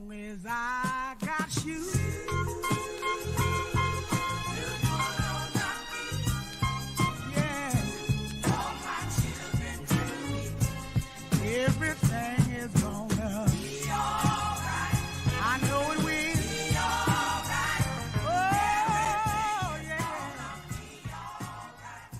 long as I got you. Yeah. All my children, everything is gonna be alright. I know it will. Be alright. Oh, yeah. Be alright.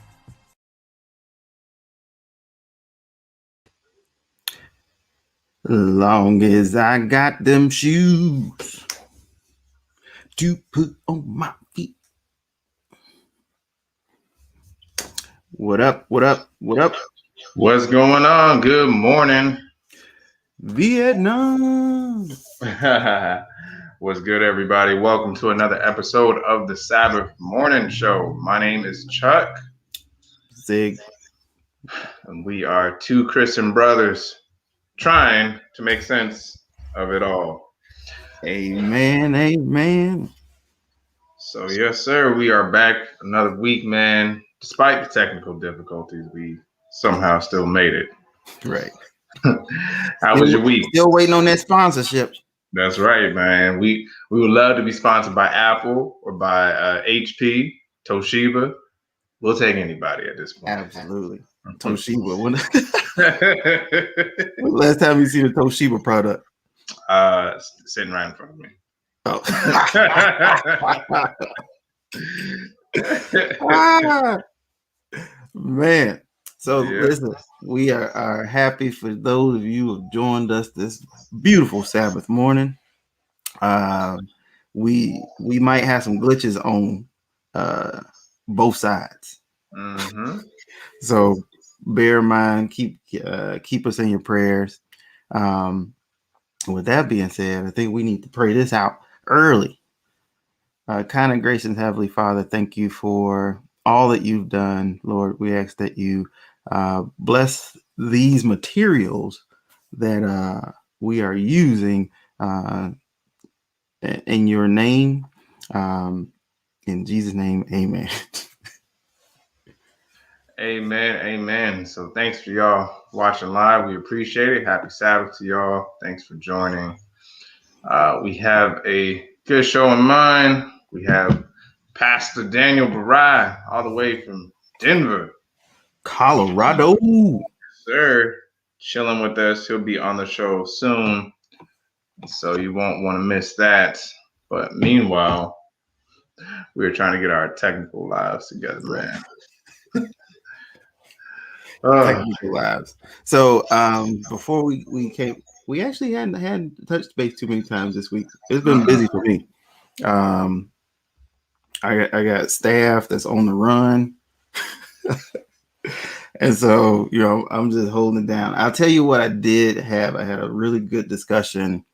Long as I got them shoes to put on my feet. What up? What up? What up? What's going on? Good morning. Vietnam. What's good, everybody? Welcome to another episode of the Sabbath Morning Show. My name is Chuck, Zig. and we are two Christian brothers trying to make sense of it all. Amen. Amen. So, yes, sir, we are back another week, man. Despite the technical difficulties, we somehow still made it. Right. How was your week? Still waiting on that sponsorship. That's right, man. We would love to be sponsored by Apple or by HP, Toshiba. We'll take anybody at this point. Absolutely. Toshiba. When last time you see the Toshiba product? Sitting right in front of me. Oh. Man. So listen, we are happy for those of you who have joined us this beautiful Sabbath morning. We might have some glitches on both sides. Mm-hmm. So bear in mind, keep us in your prayers. With that being said, I think we need to pray this out early. Kind of gracious Heavenly Father, thank you for all that you've done, Lord. We ask that you bless these materials that we are using in your name. In Jesus' name, amen. Amen. So thanks for y'all watching live. We appreciate it. Happy Sabbath to y'all. Thanks for joining. We have a good show in mind. We have Pastor Daniel BIRAI all the way from Denver, Colorado. Sir, chilling with us. He'll be on the show soon, so you won't want to miss that. But meanwhile, we're trying to get our technical lives together, man. Technical lives. So before we came, we actually hadn't touched base too many times this week. It's been busy for me. I got staff that's on the run. And so, I'm just holding it down. I'll tell you what I did have. I had a really good discussion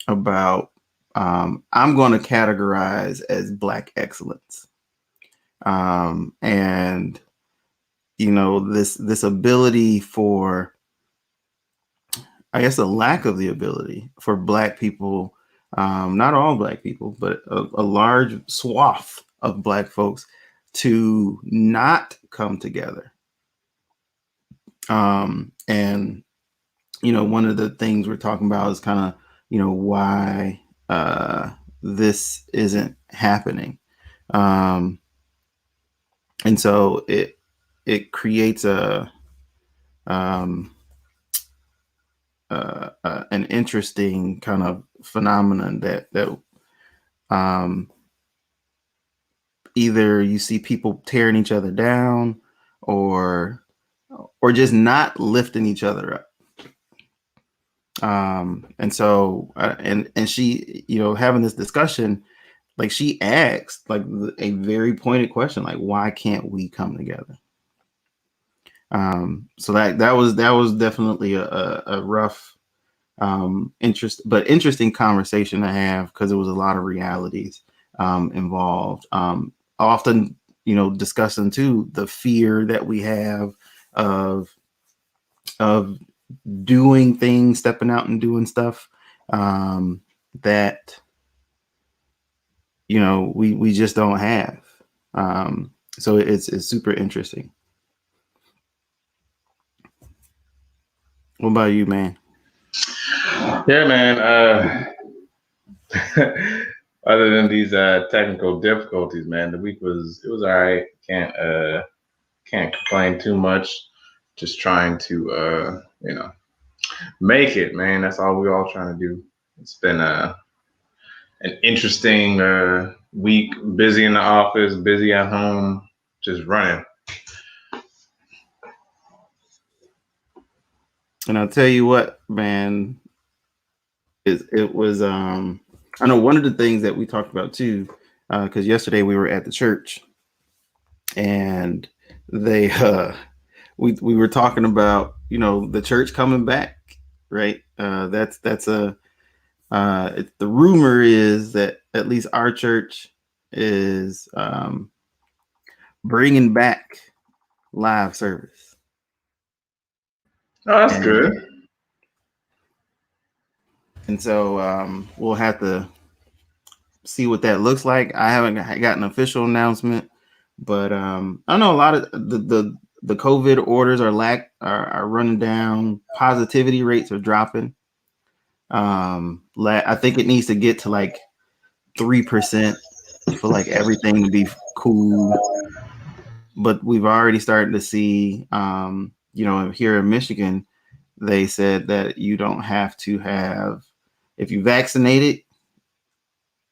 about I'm going to categorize as Black excellence. And this ability for, I guess, a lack of the ability for Black people, not all Black people, but a large swath of Black folks to not come together. And one of the things we're talking about is kind of, why this isn't happening. And so it creates an interesting kind of phenomenon that either you see people tearing each other down or just not lifting each other up. And so and she, having this discussion, like she asked like a very pointed question, like, why can't we come together? So that was definitely a rough, interesting conversation to have, because there was a lot of realities involved. Often, discussing too the fear that we have of doing things, stepping out and doing stuff that we just don't have. So it's super interesting. What about you, man? Yeah, man. Other than these technical difficulties, man, the week was all right. Can't complain too much. Just trying to make it, man. That's all we all trying to do. It's been an interesting week. Busy in the office, busy at home, just running. And I'll tell you what, man, it was I know one of the things that we talked about too, because yesterday we were at the church and they we were talking about, you know, the church coming back, right? That's the rumor is that at least our church is bringing back live service. Oh, that's good. And so we'll have to see what that looks like. I haven't got an official announcement, but I know a lot of the COVID orders are running down. Positivity rates are dropping. I think it needs to get to like 3% for like everything to be cool. But we've already started to see, you know, here in Michigan, they said that you don't have to have, if you vaccinated,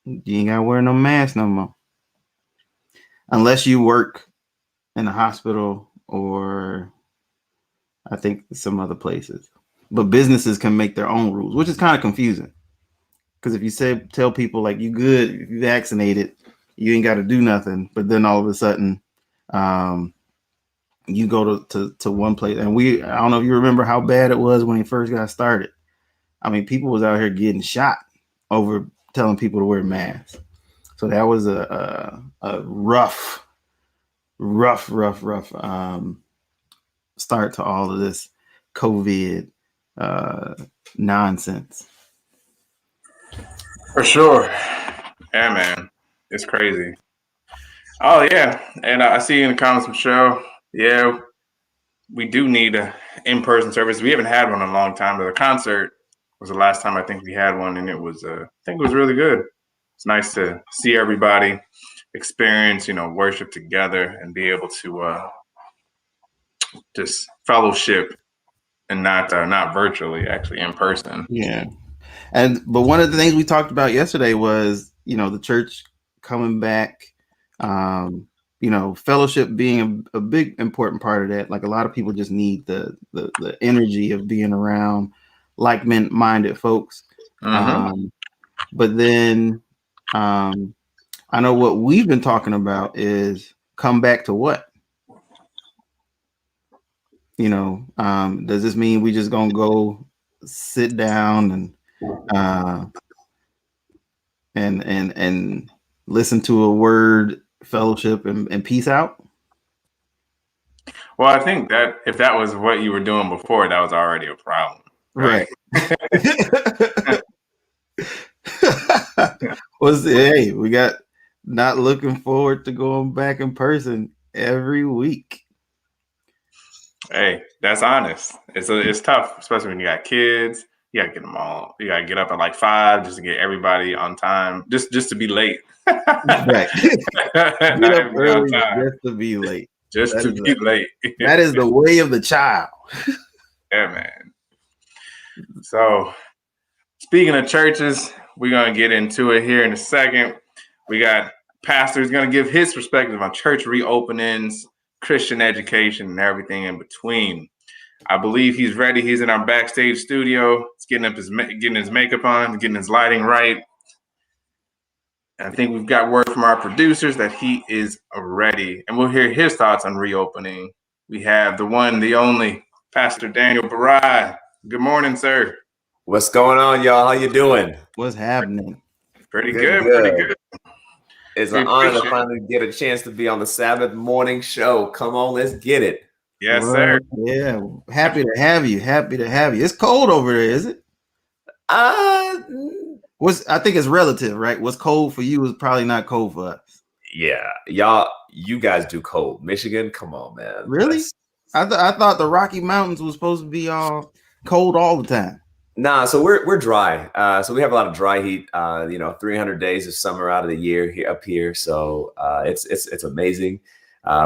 you ain't gotta wear no mask no more. Unless you work in a hospital or I think some other places. But businesses can make their own rules, which is kind of confusing. Because if you tell people like you good, if you vaccinated, you ain't got to do nothing. But then all of a sudden, you go to one place. And I don't know if you remember how bad it was when it first got started. I mean, people was out here getting shot over telling people to wear masks. So that was a rough start to all of this COVID nonsense. For sure. Yeah, man. It's crazy. Oh, yeah. And I see in the comments, Michelle, yeah, we do need an in-person service. We haven't had one in a long time, but the concert was the last time I think we had one, and it was, I think it was really good. It's nice to see everybody experience, you know, worship together and be able to just fellowship and not virtually, actually in person. Yeah. But one of the things we talked about yesterday was, you know, the church coming back, you know, fellowship being a big important part of that. Like a lot of people just need the energy of being around like-minded folks. But then I know what we've been talking about is come back to what? You know, does this mean we just gonna go sit down and listen to a word, fellowship, and peace out? Well, I think that if that was what you were doing before, that was already a problem. Right. Hey, we got not looking forward to going back in person every week. Hey, that's honest. It's tough, especially when you got kids. You gotta get them all. You gotta get up at like 5 just to get everybody on time, just to be late. Right. Get up early just to be late. Late. That is the way of the child. Yeah, man. So, speaking of churches, we're gonna get into it here in a second. We got Pastor who's gonna give his perspective on church reopenings, Christian education, and everything in between. I believe he's ready. He's in our backstage studio. He's getting his makeup on, getting his lighting right. And I think we've got word from our producers that he is ready. And we'll hear his thoughts on reopening. We have the one, the only, Pastor Daniel BIRAI. Good morning, sir. What's going on, y'all? How you doing? What's happening? Pretty good. It's an honor to finally get a chance to be on the Sabbath morning show. Come on, let's get it. Yes, sir. Yeah, happy to have you. It's cold over there, is it? I think it's relative, right? What's cold for you is probably not cold for us. Yeah, you guys do cold. Michigan, come on, man. Really? I thought the Rocky Mountains was supposed to be all cold all the time. Nah, so we're dry. So we have a lot of dry heat. 300 days of summer out of the year here up here. So it's amazing.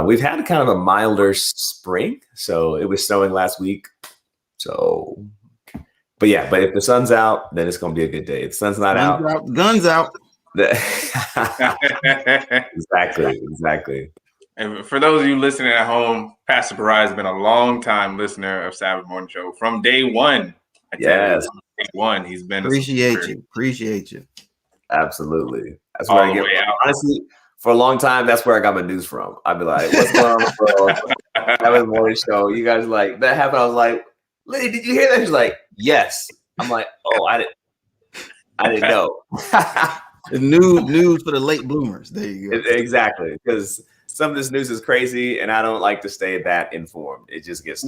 We've had kind of a milder spring. So it was snowing last week. So, but if the sun's out, then it's gonna be a good day. If the sun's not Guns out. Exactly. And for those of you listening at home, Pastor BIRAI has been a long time listener of Sabbath Morning Show from day one. Yes. Day one. He's been Appreciate you. Absolutely. That's all where the I get. way out. Honestly, for a long time, that's where I got my news from. I'd be like, "What's going on in the world?" Sabbath Morning Show. You guys like that happened? I was like, "Lady, did you hear that?" She's like, "Yes." I'm like, "Oh, I didn't know." The news for the late bloomers. There you go. Exactly, because some of this news is crazy, and I don't like to stay that informed. It just gets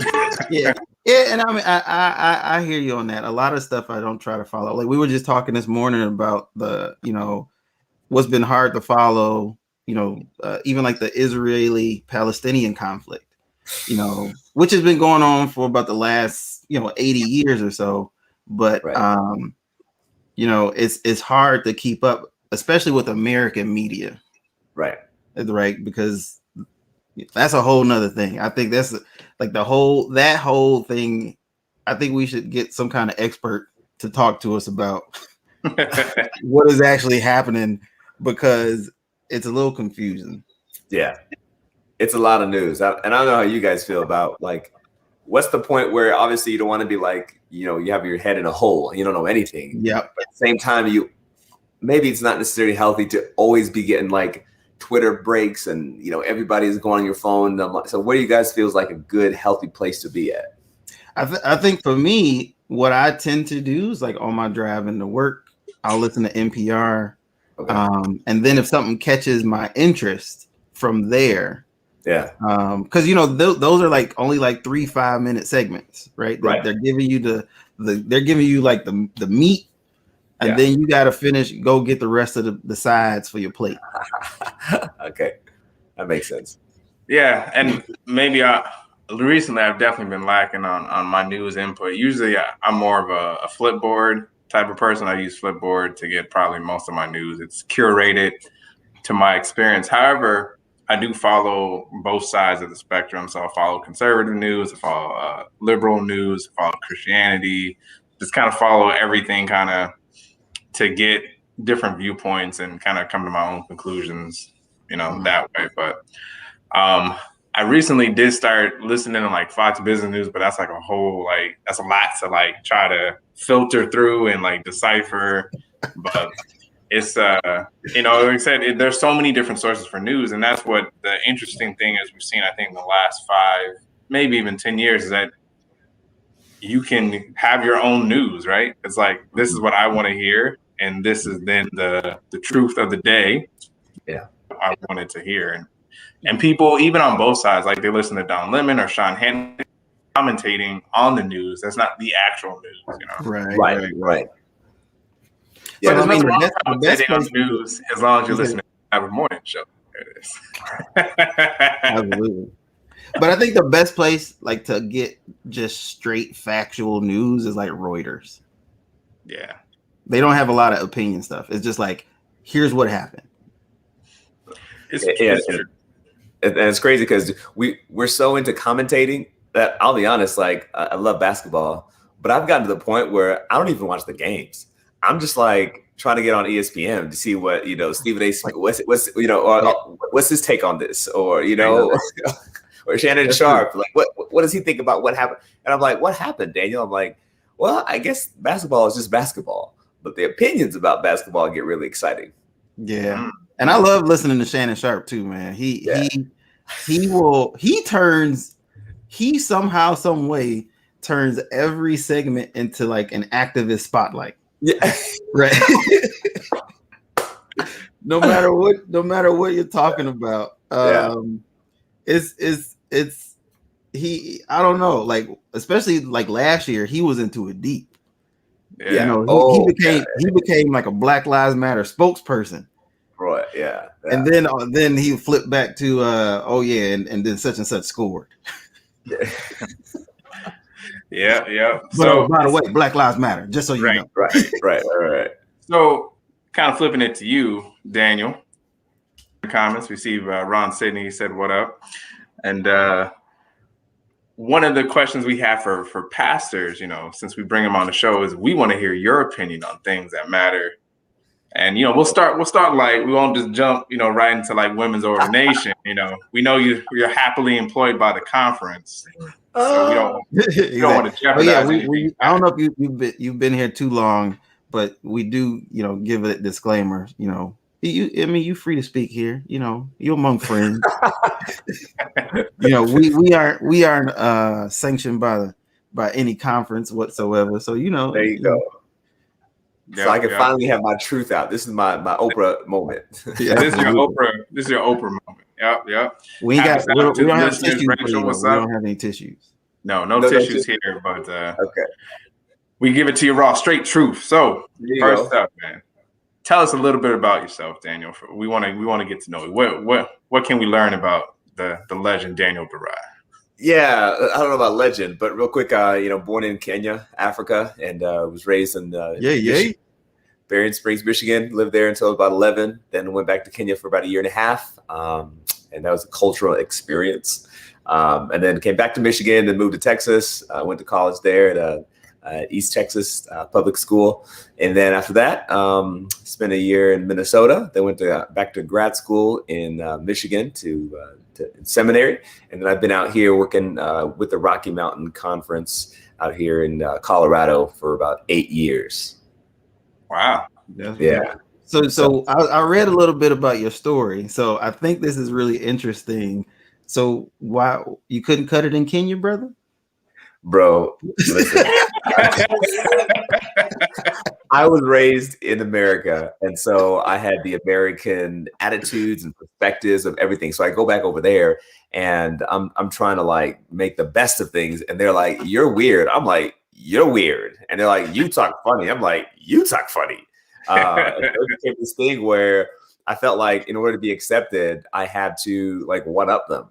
yeah. And I mean, I hear you on that. A lot of stuff I don't try to follow. Like we were just talking this morning about the, what's been hard to follow. Even like the Israeli-Palestinian conflict. Which has been going on for about the last 80 years or so. But right. It's hard to keep up, especially with American media. Right. Because that's a whole nother thing. I think that's like that whole thing. I think we should get some kind of expert to talk to us about what is actually happening, because it's a little confusing. Yeah. It's a lot of news. And I don't know how you guys feel about like, what's the point where obviously you don't want to be like, you have your head in a hole, you don't know anything. Yeah. But at the same time, maybe it's not necessarily healthy to always be getting like Twitter breaks and everybody's going on your phone. So what do you guys feel is like a good, healthy place to be at? I think for me, what I tend to do is like on my drive into work, I'll listen to NPR. Okay. And then if something catches my interest from there, yeah, because those are like only like 3 5-minute segments, right? They're giving you they're giving you like the meat, and then you got to go get the rest of the sides for your plate. Okay, that makes sense. Yeah, and maybe recently I've definitely been lacking on my news input. Usually I'm more of a Flipboard type of person. I use Flipboard to get probably most of my news. It's curated to my experience. However, I do follow both sides of the spectrum. So I follow conservative news, I follow liberal news, I follow Christianity, just kind of follow everything kind of to get different viewpoints and kind of come to my own conclusions, that way. But I recently did start listening to like Fox Business News, but that's like that's a lot to like try to filter through and like decipher. But it's like I said, there's so many different sources for news, and that's what the interesting thing is we've seen, I think, in the last 5, maybe even 10 years, is that you can have your own news, right? It's like, this is what I want to hear, and this is then the truth of the day. Yeah, I wanted to hear, and people even on both sides, like they listen to Don Lemon or Sean Hannity commentating on the news. That's not the actual news, Right. Yeah, but the best on news as long as you're listening to Sabbath Morning Show. There it is. Absolutely. But I think the best place like to get just straight factual news is like Reuters. Yeah. They don't have a lot of opinion stuff. It's just like, here's what happened. And it's crazy because we're so into commentating that I'll be honest, like I love basketball, but I've gotten to the point where I don't even watch the games. I'm just like trying to get on ESPN to see what Stephen A. Smith, what's his take on this, or or Shannon Sharp, like what does he think about what happened? And I'm like, what happened, Daniel? I'm like, well, I guess basketball is just basketball, but the opinions about basketball get really exciting. Yeah, and I love listening to Shannon Sharp too, man. He somehow, some way turns every segment into like an activist spotlight. Yeah. Right. no matter what you're talking about. It's I don't know, like especially like last year he was into it deep. Yeah. He became like a Black Lives Matter spokesperson. Right. Yeah. And then he flipped back to and then such and such scored. Yeah. Yeah. But So, by the way, Black Lives Matter, just so you know. Right. so kind of flipping it to you, Daniel. Comments. We see Ron Sidney said, "What up?" And one of the questions we have for pastors, since we bring them on the show, is we want to hear your opinion on things that matter. And we'll start like, we won't just jump right into like women's ordination. We know you're happily employed by the conference, so we don't want to jeopardize anything. I don't know if you've been here too long, but we do give a disclaimer. You free to speak here. You're among friends. we aren't sanctioned by any conference whatsoever. So there you go. So I can finally have my truth out. This is my Oprah moment. Yeah, this is your Oprah moment. Yep. We don't have tissues. Rachel, we don't have any tissues. No tissues here, but okay. We give it to you raw, straight truth. So first up, man, tell us a little bit about yourself, Daniel. We want to get to know you. What can we learn about the legend Daniel BIRAI? Yeah, I don't know about legend, but real quick, born in Kenya, Africa, and was raised in Berrien Springs, Michigan. Lived there until about 11. Then went back to Kenya for about a year and a half, and that was a cultural experience. And then came back to Michigan, then moved to Texas. Went to college there at East Texas Public School, and then after that, spent a year in Minnesota. Then went back to grad school in Michigan to seminary, and then I've been out here working with the Rocky Mountain Conference out here in Colorado for about 8 years. Wow. Yeah. So I read a little bit about your story. So I think this is really interesting. So why you couldn't cut it in Kenya, brother? Bro, listen. I was raised in America, and so I had the American attitudes and perspectives of everything. So I go back over there, and I'm trying to like make the best of things, and they're like, "You're weird." I'm like, "You're weird," and they're like, "You talk funny." I'm like, "You talk funny." And it became this thing where I felt like in order to be accepted, I had to like one up them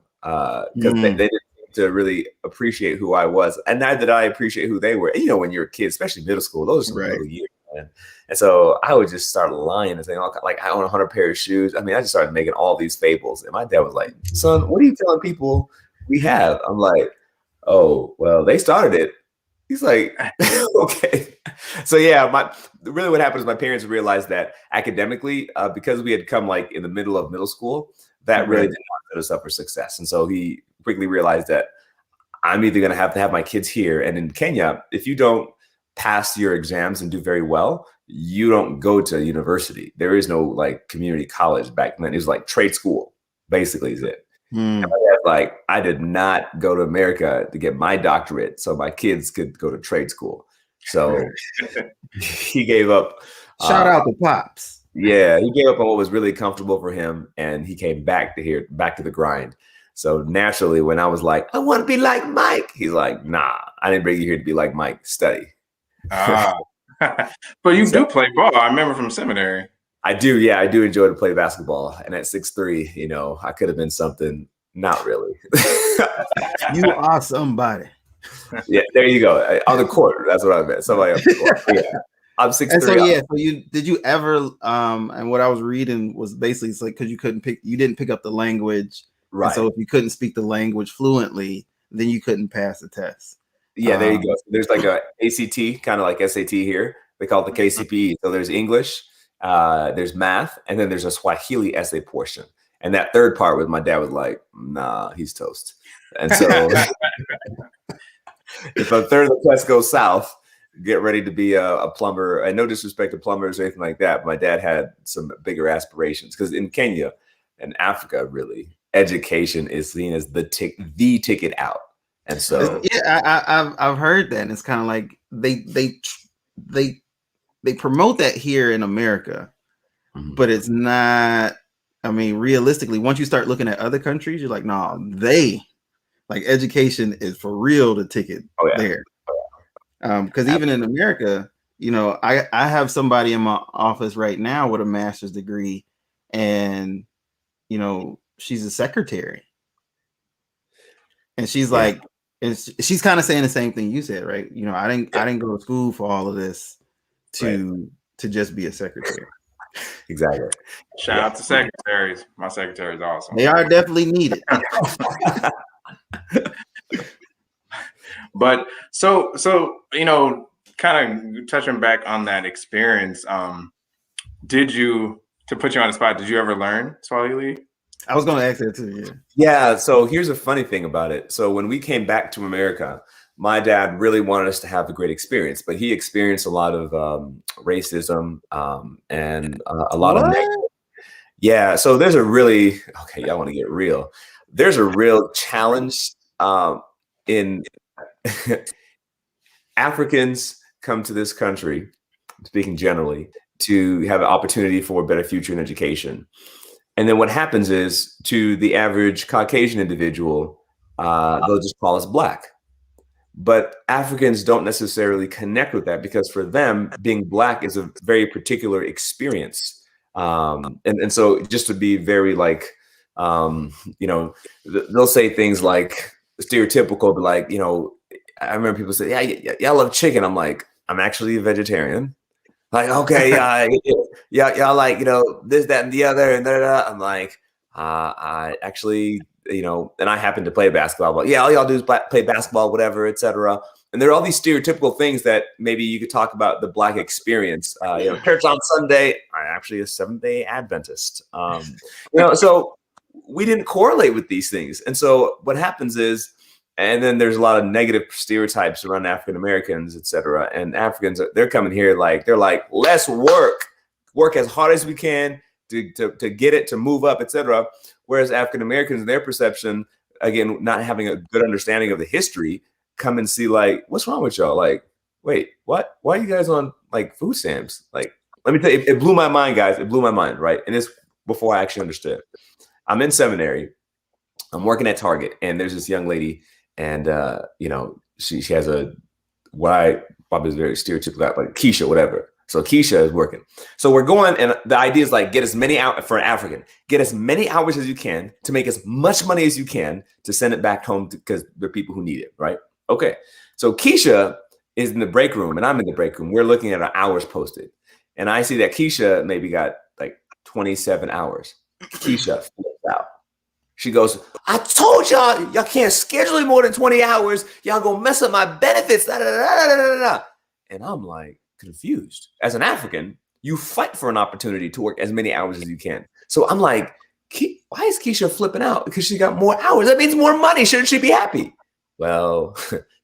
because they didn't to really appreciate who I was, and neither did I appreciate who they were. And, when you're a kid, especially middle school, those are some little years, man. And so I would just start lying and saying, like, I own 100 pairs of shoes. I mean, I just started making all these fables, and my dad was like, "Son, what are you telling people we have?" I'm like, "Oh, well, they started it." He's like, "Okay." So yeah, really what happened is my parents realized that academically, because we had come like in the middle of middle school, that really did not set us up for success. And so he quickly realized that I'm either going to have my kids here. And in Kenya, if you don't pass your exams and do very well, you don't go to university. There is no like community college back then. It was like trade school, basically is it. And my dad's like, I did not go to America to get my doctorate so my kids could go to trade school. So he gave up. Shout out to Pops. Yeah, he gave up on what was really comfortable for him, and he came back to the grind. So naturally, when I was like, I want to be like Mike, he's like, nah, I didn't bring you here to be like Mike. Study. But you do play ball. I remember from seminary. I do. Yeah, I do enjoy to play basketball. And at 6'3", I could have been something. Not really. You are somebody. Yeah, there you go. On the court. That's what I meant. Somebody on the court. Yeah. I'm 6'3". So did you ever and what I was reading was basically it's like because you didn't pick up the language. Right. And so if you couldn't speak the language fluently, then you couldn't pass the test. Yeah, there you go. So there's like a ACT, kind of like SAT here. They call it the KCPE. So there's English, there's math, and then there's a Swahili essay portion. And that third part with my dad was like, nah, he's toast. And so if a third of the test goes south, get ready to be a plumber. And no disrespect to plumbers or anything like that. But my dad had some bigger aspirations because in Kenya and Africa, really, education is seen as the ticket out. And so I've heard that. And it's kind of like they promote that here in America, but it's not. I mean, realistically, once you start looking at other countries, you're like, nah, education is for real the ticket there. Because even in America, I have somebody in my office right now with a master's degree, and she's a secretary, and she's like, And she's kind of saying the same thing you said, right? You know, I didn't go to school for all of this to just be a secretary. Exactly. Shout out to secretaries. My secretary is awesome. They are definitely needed. But so you know, kind of touching back on that experience, to put you on the spot, did you ever learn Swahili? I was going to ask that too. Yeah. Yeah. So here's a funny thing about it. So when we came back to America, my dad really wanted us to have a great experience, but he experienced a lot of racism and a lot of negative. Yeah. So there's a really, okay, y'all want to get real. There's a real challenge in Africans come to this country, speaking generally, to have an opportunity for a better future in education. And then what happens is, to the average Caucasian individual, they'll just call us Black. But Africans don't necessarily connect with that, because for them, being Black is a very particular experience. And so just to be very like, you know, they'll say things like stereotypical, but like, you know, I remember people say, yeah, I love chicken. I'm like, I'm actually a vegetarian. Like, okay, yeah, like, you know, this, that, and the other, and da. I'm like, I actually, you know, and I happen to play basketball, but yeah, all y'all do is play basketball, whatever, etc. And there are all these stereotypical things that maybe you could talk about the Black experience. You know, church on Sunday, I'm actually a Seventh-day Adventist. You know, so we didn't correlate with these things. And so what happens is, and then there's a lot of negative stereotypes around African Americans, et cetera. And Africans, they're coming here like, they're like, let's work as hard as we can to get it, to move up, et cetera. Whereas African Americans, their perception, again, not having a good understanding of the history, come and see like, what's wrong with y'all? Like, wait, what? Why are you guys on like food stamps? Like, let me tell you, it blew my mind, guys. It blew my mind, right? And it's before I actually understood. I'm in seminary. I'm working at Target, and there's this young lady. And, you know, she has what I probably is very stereotypical, like Keisha, whatever. So Keisha is working. So we're going, and the idea is like, get as many hours for an African, get as many hours as you can to make as much money as you can to send it back home, because there are people who need it, right? Okay. So Keisha is in the break room, and I'm in the break room. We're looking at our hours posted. And I see that Keisha maybe got like 27 hours. Keisha flips out. She goes, I told y'all can't schedule me more than 20 hours. Y'all gonna mess up my benefits. Da, da, da, da, da, da. And I'm like confused. As an African, you fight for an opportunity to work as many hours as you can. So I'm like, why is Keisha flipping out? Because she got more hours. That means more money. Shouldn't she be happy? Well,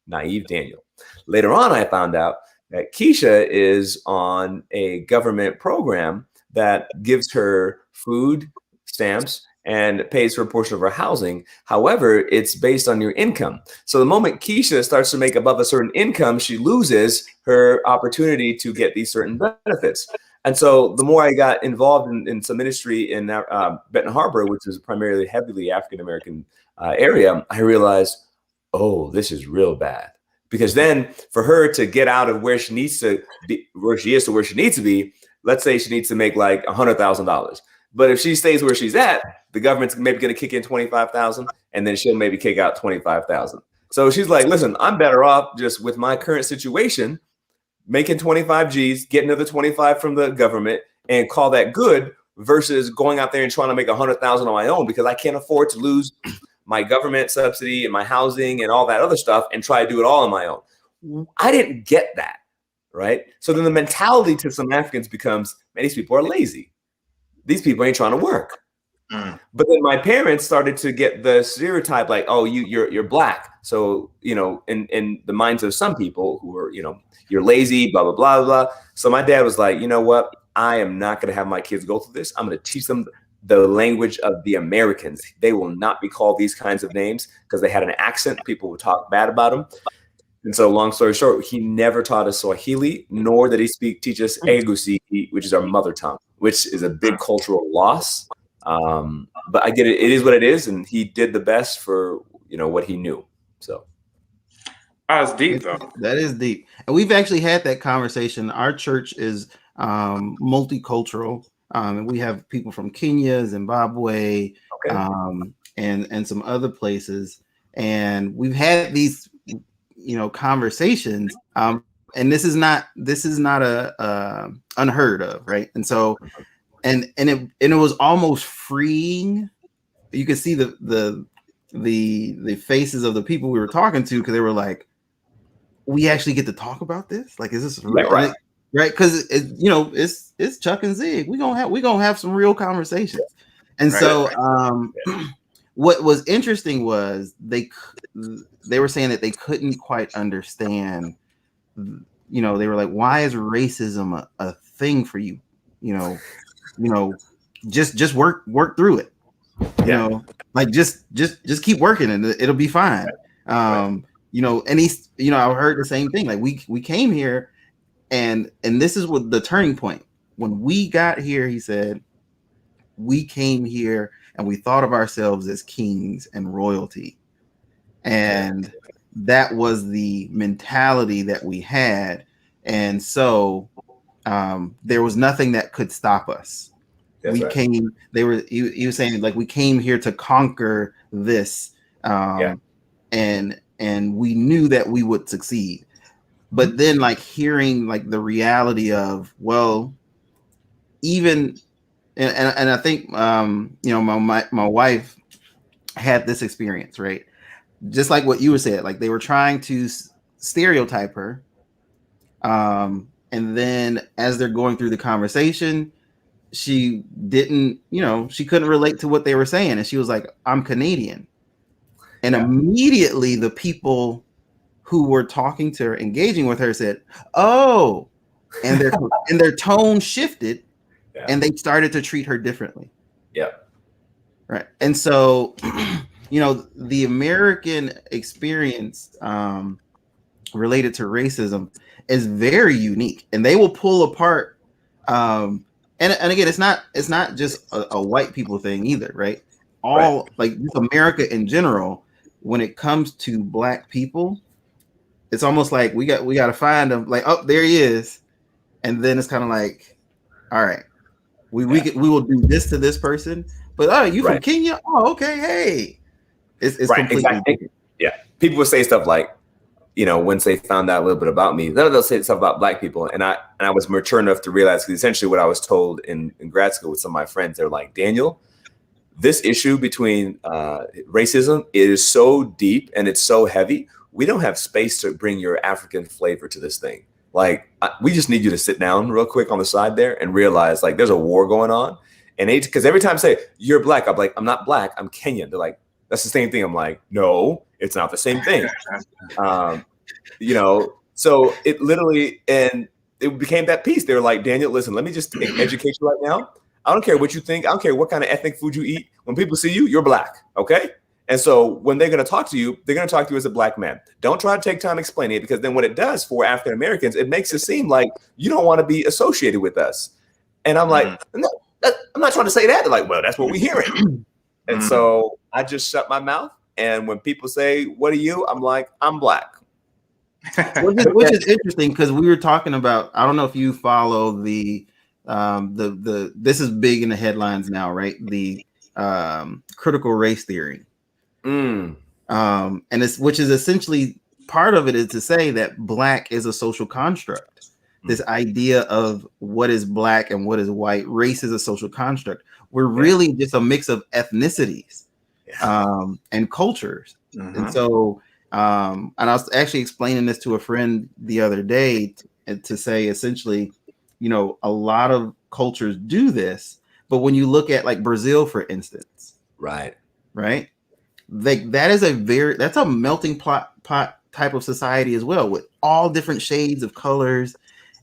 naive Daniel. Later on, I found out that Keisha is on a government program that gives her food stamps and pays for a portion of her housing. However, it's based on your income. So the moment Keisha starts to make above a certain income, she loses her opportunity to get these certain benefits. And so the more I got involved in some ministry in Benton Harbor, which is primarily heavily African-American area, I realized, oh, this is real bad. Because then for her to get out of where she needs to be, where she is to where she needs to be, let's say she needs to make like $100,000. But if she stays where she's at, the government's maybe going to kick in 25,000, and then she'll maybe kick out 25,000. So she's like, listen, I'm better off just with my current situation, making 25 G's, getting another 25 from the government, and call that good, versus going out there and trying to make 100,000 on my own, because I can't afford to lose my government subsidy and my housing and all that other stuff and try to do it all on my own. I didn't get that, right? So then the mentality to some Africans becomes, man, these people are lazy. These people ain't trying to work. But then my parents started to get the stereotype like, oh, you're Black. So, you know, in the minds of some people who are, you know, you're lazy, blah, blah, blah, blah. So my dad was like, you know what? I am not going to have my kids go through this. I'm going to teach them the language of the Americans. They will not be called these kinds of names, because they had an accent. People would talk bad about them. And so long story short, he never taught us Swahili, nor did he teach us Egusi, which is our mother tongue, which is a big cultural loss. But I get it. It is what it is. And he did the best for, you know, what he knew. So. That's deep, though. That is deep. And we've actually had that conversation. Our church is multicultural. And we have people from Kenya, Zimbabwe, and some other places. and we've had these, conversations. And this is not a unheard of, right? And so, and it was almost freeing. You could see the faces of the people we were talking to, because they were like, we actually get to talk about this. Like, is this real? right? Right? Because it's Chuck and Zig. We gonna have some real conversations. And so, what was interesting was they were saying that they couldn't quite understand. They were like, why is racism a thing for you? Just work through it. Like just keep working and it'll be fine. And he's, I heard the same thing. Like we came here, and this is what the turning point. When we got here, he said, we came here and we thought of ourselves as kings and royalty. And that was the mentality that we had. And so there was nothing that could stop us. He was saying, like, we came here to conquer this. And we knew that we would succeed. But then, like, hearing like the reality of, well, even and I think my wife had this experience, right? Just like what you were saying, like they were trying to stereotype her. And then as they're going through the conversation, she didn't, she couldn't relate to what they were saying. And she was like, I'm Canadian. And immediately the people who were talking to her, engaging with her, said, oh, and their tone shifted, and they started to treat her differently. Yeah. Right. And so, the American experience related to racism is very unique, and they will pull apart. And again, it's not just a white people thing either, right? Like America in general, when it comes to Black people, it's almost like we got to find them. Like, oh, there he is, and then it's kind of like, all right, we will do this to this person, but you from Kenya? Oh, okay, hey, it's completely exactly. Yeah, people would say stuff like, once they found out a little bit about me, they'll say stuff about Black people, and I was mature enough to realize, because essentially what I was told in grad school with some of my friends, they're like, Daniel, this issue between racism is so deep and it's so heavy. We don't have space to bring your African flavor to this thing. Like, we just need you to sit down real quick on the side there and realize, like, there's a war going on. And because every time I say you're Black, I'm like, I'm not Black, I'm Kenyan. They're like, that's the same thing. I'm like, no, it's not the same thing. So it literally, and it became that piece. They were like, Daniel, listen, let me just educate you right now. I don't care what you think. I don't care what kind of ethnic food you eat. When people see you, you're Black. Okay. And so when they're going to talk to you, they're going to talk to you as a Black man. Don't try to take time explaining it, because then what it does for African Americans, it makes it seem like you don't want to be associated with us. And I'm like, no, I'm not trying to say that. They're like, well, that's what we're hearing. And so I just shut my mouth. And when people say, what are you? I'm like, I'm Black. Which is interesting, because we were talking about, I don't know if you follow the this is big in the headlines now, right? The critical race theory. And which is essentially, part of it is to say that Black is a social construct. This idea of what is Black and what is white, race is a social construct. We're really just a mix of ethnicities and cultures. And so, and I was actually explaining this to a friend the other day to say, essentially, a lot of cultures do this, but when you look at like Brazil, for instance, right, that's a melting pot type of society as well, with all different shades of colors,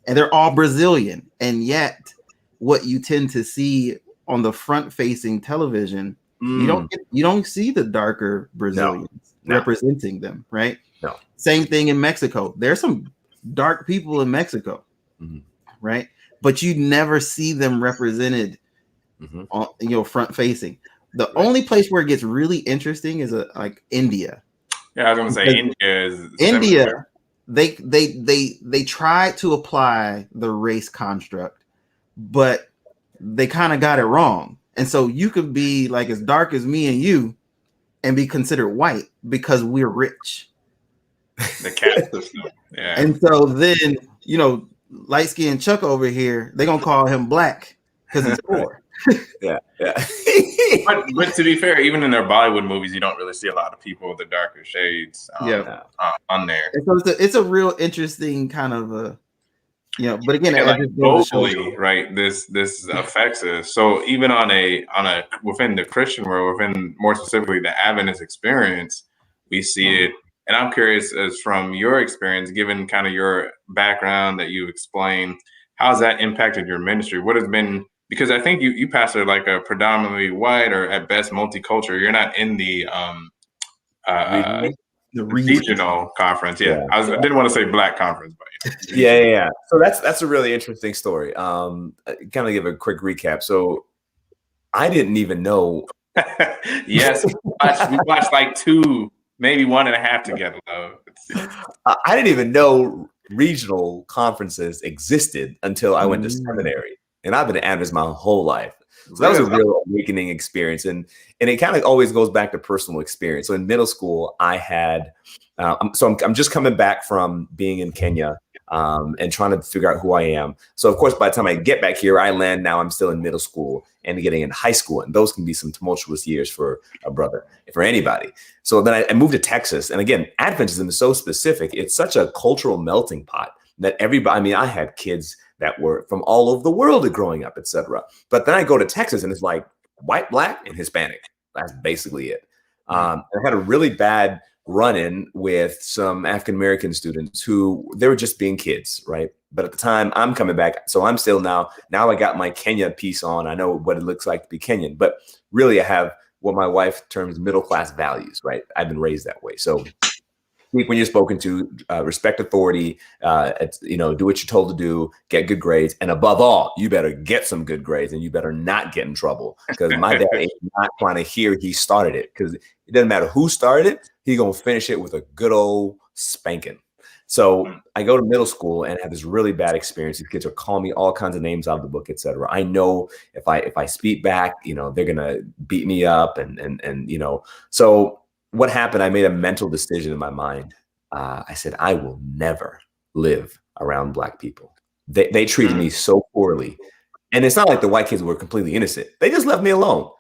and they're all Brazilian. And yet what you tend to see on the front facing television, you don't see the darker Brazilians representing them, right? No. Same thing in Mexico. There's some dark people in Mexico, right? But you never see them represented on, front facing. The only place where it gets really interesting is like India. Yeah, I was gonna say India. They try to apply the race construct, but they kind of got it wrong. And so you could be like as dark as me and you, and be considered white because we're rich. The caste system. Yeah. And so then, you know, light skinned Chuck over here, they're gonna call him black because he's poor. Yeah. But to be fair, even in their Bollywood movies, you don't really see a lot of people with the darker shades on there. And so it's a real interesting kind of but again, like globally, right? This affects us. So even on a within the Christian world, within more specifically the Adventist experience, we see it. And I'm curious, as from your experience, given kind of your background that you explained, how's that impacted your ministry? What has been, because I think you pastor like a predominantly white or at best multicultural. You're not in the regional conference. Yeah. I didn't want to say black conference, but yeah. So that's a really interesting story. Kind of give a quick recap. So I didn't even know. Yes, we watched like 2, maybe 1.5 together though. I didn't even know regional conferences existed until I went to seminary, and I've been an Adventist my whole life. So that was a real awakening experience, and it kind of always goes back to personal experience. So in middle school, I had, I'm just coming back from being in Kenya and trying to figure out who I am. So of course, by the time I get back here, I land. Now I'm still in middle school and getting in high school, and those can be some tumultuous years for a brother, for anybody. So then I moved to Texas, and again, Adventism is so specific. It's such a cultural melting pot that everybody. I mean, I had kids that were from all over the world growing up, etc. But then I go to Texas and it's like white, black, and Hispanic. That's basically it. I had a really bad run-in with some African-American students who they were just being kids, right? But at the time I'm coming back, so I'm still now I got my Kenya piece on. I know what it looks like to be Kenyan, but really I have what my wife terms middle-class values, right? I've been raised that way. So when you're spoken to, respect authority, do what you're told to do, get good grades. And above all, you better get some good grades and you better not get in trouble, because my dad is not trying to hear he started it, because it doesn't matter who started it. He's going to finish it with a good old spanking. So I go to middle school and have this really bad experience. These kids are calling me all kinds of names out of the book, etc. I know if I speak back, they're going to beat me up and so what happened, I made a mental decision in my mind. I said, I will never live around black people. They treated me so poorly. And it's not like the white kids were completely innocent. They just left me alone.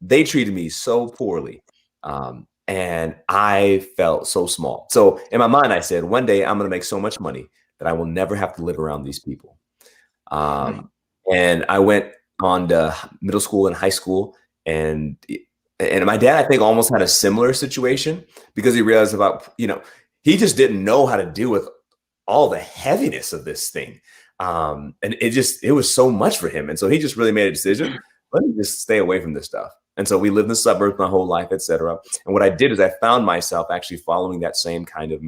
They treated me so poorly. And I felt so small. So in my mind, I said, one day I'm going to make so much money that I will never have to live around these people. And I went on to middle school and high school, and my dad, I think, almost had a similar situation, because he realized he just didn't know how to deal with all the heaviness of this thing. And it was so much for him. And so he just really made a decision, let me just stay away from this stuff. And so we lived in the suburbs my whole life, etc. And what I did is I found myself actually following that same kind of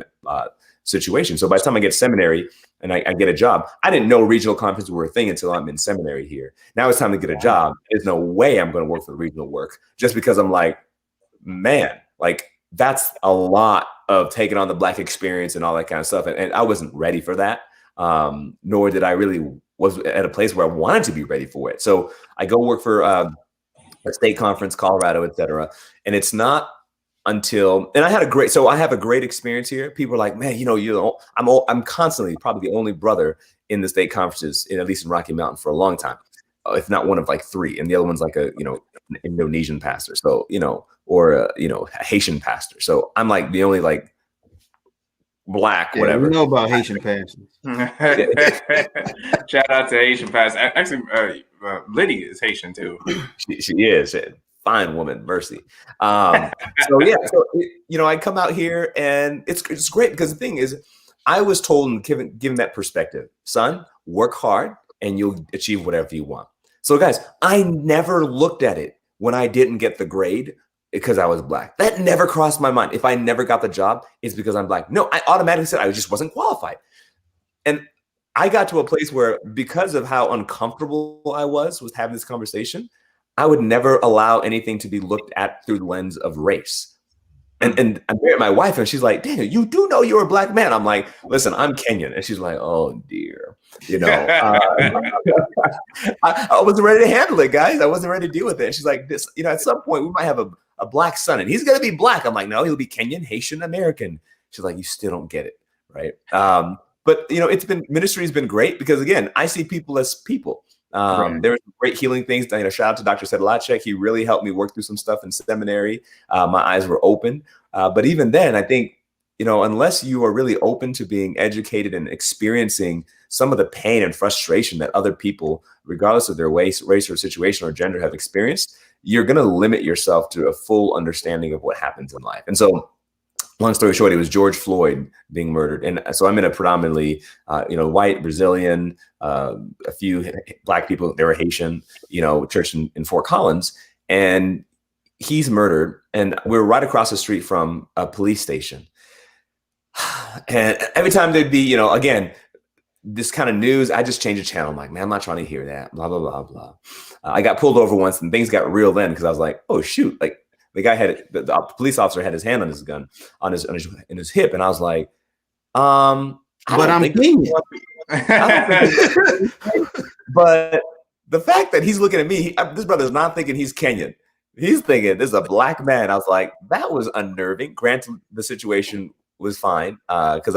situation. So by the time I get to seminary and I get a job, I didn't know regional conferences were a thing until I'm in seminary here. Now it's time to get a job. There's no way I'm going to work for regional work, just because I'm like, man, like that's a lot of taking on the black experience and all that kind of stuff. And I wasn't ready for that. Nor did I really was at a place where I wanted to be ready for it. So I go work for a state conference, Colorado, etc. And it's not until, and I have a great experience here. People are like, man, I'm constantly probably the only brother in the state conferences, at least in Rocky Mountain, for a long time, if not one of like 3. And the other one's like an Indonesian pastor. So, or a Haitian pastor. So I'm like the only like black, whatever. We know about Haitian pastors. Shout out to Haitian pastor. Actually, Liddy is Haitian too. She is. Fine woman, mercy. I come out here and it's great, because the thing is, I was told and given that perspective, son, work hard and you'll achieve whatever you want. So guys, I never looked at it when I didn't get the grade because I was black. That never crossed my mind. If I never got the job, it's because I'm black. No, I automatically said I just wasn't qualified. And I got to a place where, because of how uncomfortable I was with having this conversation, I would never allow anything to be looked at through the lens of race. And I married my wife, and she's like, Daniel, you do know you're a black man. I'm like, listen, I'm Kenyan. And she's like, oh, dear. I wasn't ready to handle it, guys. I wasn't ready to deal with it. And she's like, at some point, we might have a a black son, and he's going to be black. I'm like, no, he'll be Kenyan, Haitian, American. She's like, you still don't get it, right? But ministry has been great because, again, I see people as people. There were some great healing things. Shout out to Dr. Sedlacek. He really helped me work through some stuff in seminary. My eyes were open. But even then, I think, unless you are really open to being educated and experiencing some of the pain and frustration that other people, regardless of their race or situation or gender, have experienced, you're going to limit yourself to a full understanding of what happens in life. And so, long story short, it was George Floyd being murdered. And so I'm in a predominantly, white, Brazilian, a few black people, they were Haitian, church in Fort Collins. And he's murdered. And we're right across the street from a police station. And every time there'd be, again, this kind of news, I just change the channel. I'm like, man, I'm not trying to hear that. Blah, blah, blah, blah. I got pulled over once and things got real then because I was like, oh, shoot. Like the guy the police officer had his hand on his gun in his hip. And I was like, but the fact that he's looking at me, this brother's not thinking he's Kenyan. He's thinking this is a black man. I was like, that was unnerving. Granted, the situation was fine because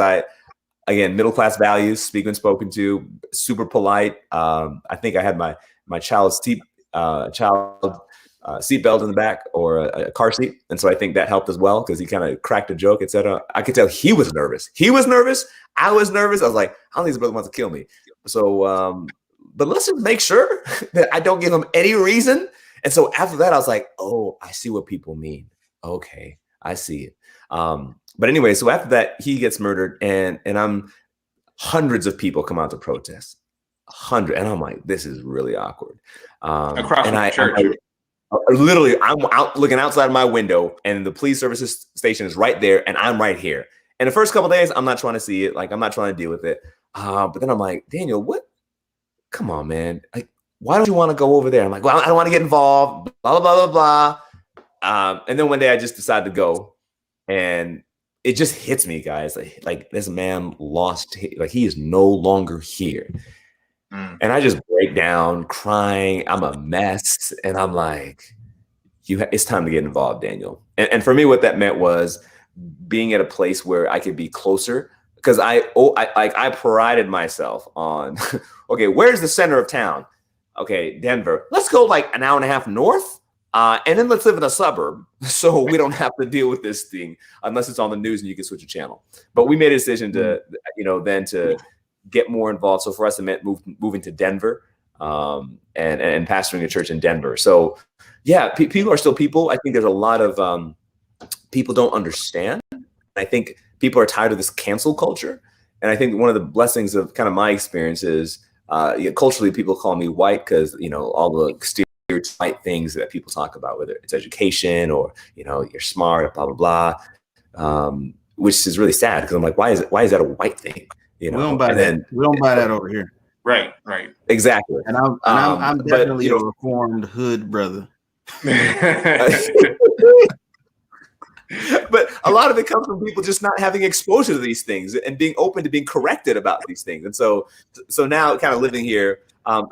again, middle-class values, speak when spoken to, super polite. I think I had my child's seatbelt in the back or a car seat. And so I think that helped as well because he kind of cracked a joke, etc. I could tell he was nervous. He was nervous. I was nervous. I was like, I don't think this brother wants to kill me. So, but let's just make sure that I don't give him any reason. And so after that, I was like, oh, I see what people mean. Okay, I see it. But anyway, so after that, he gets murdered and hundreds of people come out to protest. 100. And I'm like, this is really awkward. Across from the church. I'm out looking outside my window and the police services station is right there and I'm right here. And the first couple of days, I'm not trying to see it. Like, I'm not trying to deal with it. But then I'm like, Daniel, what? Come on, man. Like, why don't you want to go over there? I'm like, well, I don't want to get involved, blah, blah, blah, blah, blah. And then one day I just decided to go and it just hits me, guys. Like this man he is no longer here. And I just break down crying. I'm a mess. And I'm like, it's time to get involved, Daniel. And for me, what that meant was being at a place where I could be closer because I prided myself on, okay, where's the center of town? Okay, Denver. Let's go like an hour and a half north. And then let's live in a suburb so we don't have to deal with this thing unless it's on the news and you can switch a channel. But we made a decision to, then to get more involved. So for us, it meant moving to Denver and pastoring a church in Denver. So yeah, people are still people. I think there's a lot of people don't understand. I think people are tired of this cancel culture. And I think one of the blessings of kind of my experience is culturally people call me white because, all the stereotype things that people talk about, whether it's education or, you're smart, blah, blah, blah, which is really sad because I'm like, why is that a white thing? We don't buy that. We don't buy that over here. Right. Exactly. And I'm definitely a reformed hood brother. But a lot of it comes from people just not having exposure to these things and being open to being corrected about these things. And so now kind of living here, I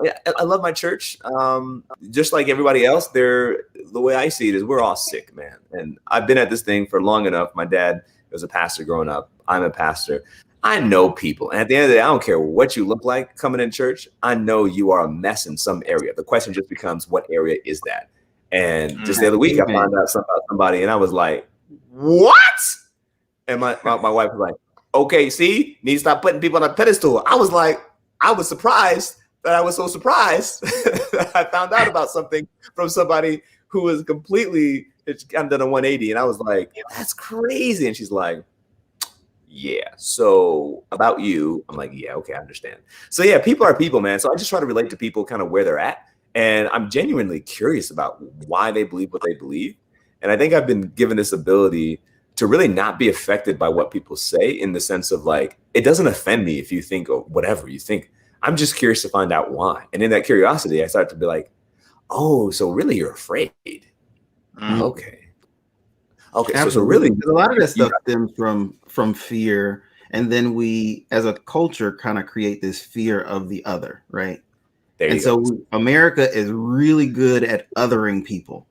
love my church. Just like everybody else, the way I see it is we're all sick, man. And I've been at this thing for long enough. My dad was a pastor growing up. I'm a pastor. I know people. And at the end of the day, I don't care what you look like coming in church. I know you are a mess in some area. The question just becomes, what area is that? And just the other week, I found out something about somebody and I was like, what? And my wife was like, okay, see, need to stop putting people on a pedestal. I was surprised that I was so surprised that I found out about something from somebody who was completely, it's kind of done a 180. And I was like, that's crazy. And she's like, yeah, so about you. I'm like, yeah, okay, I understand. So yeah, people are people, man. So I just try to relate to people kind of where they're at. And I'm genuinely curious about why they believe what they believe. And I think I've been given this ability to really not be affected by what people say in the sense of like, it doesn't offend me if you think or whatever you think. I'm just curious to find out why. And in that curiosity, I started to be like, oh, so really you're afraid. Okay. So really a lot of that stuff stems from fear. And then we, as a culture, kind of create this fear of the other, right? America is really good at othering people.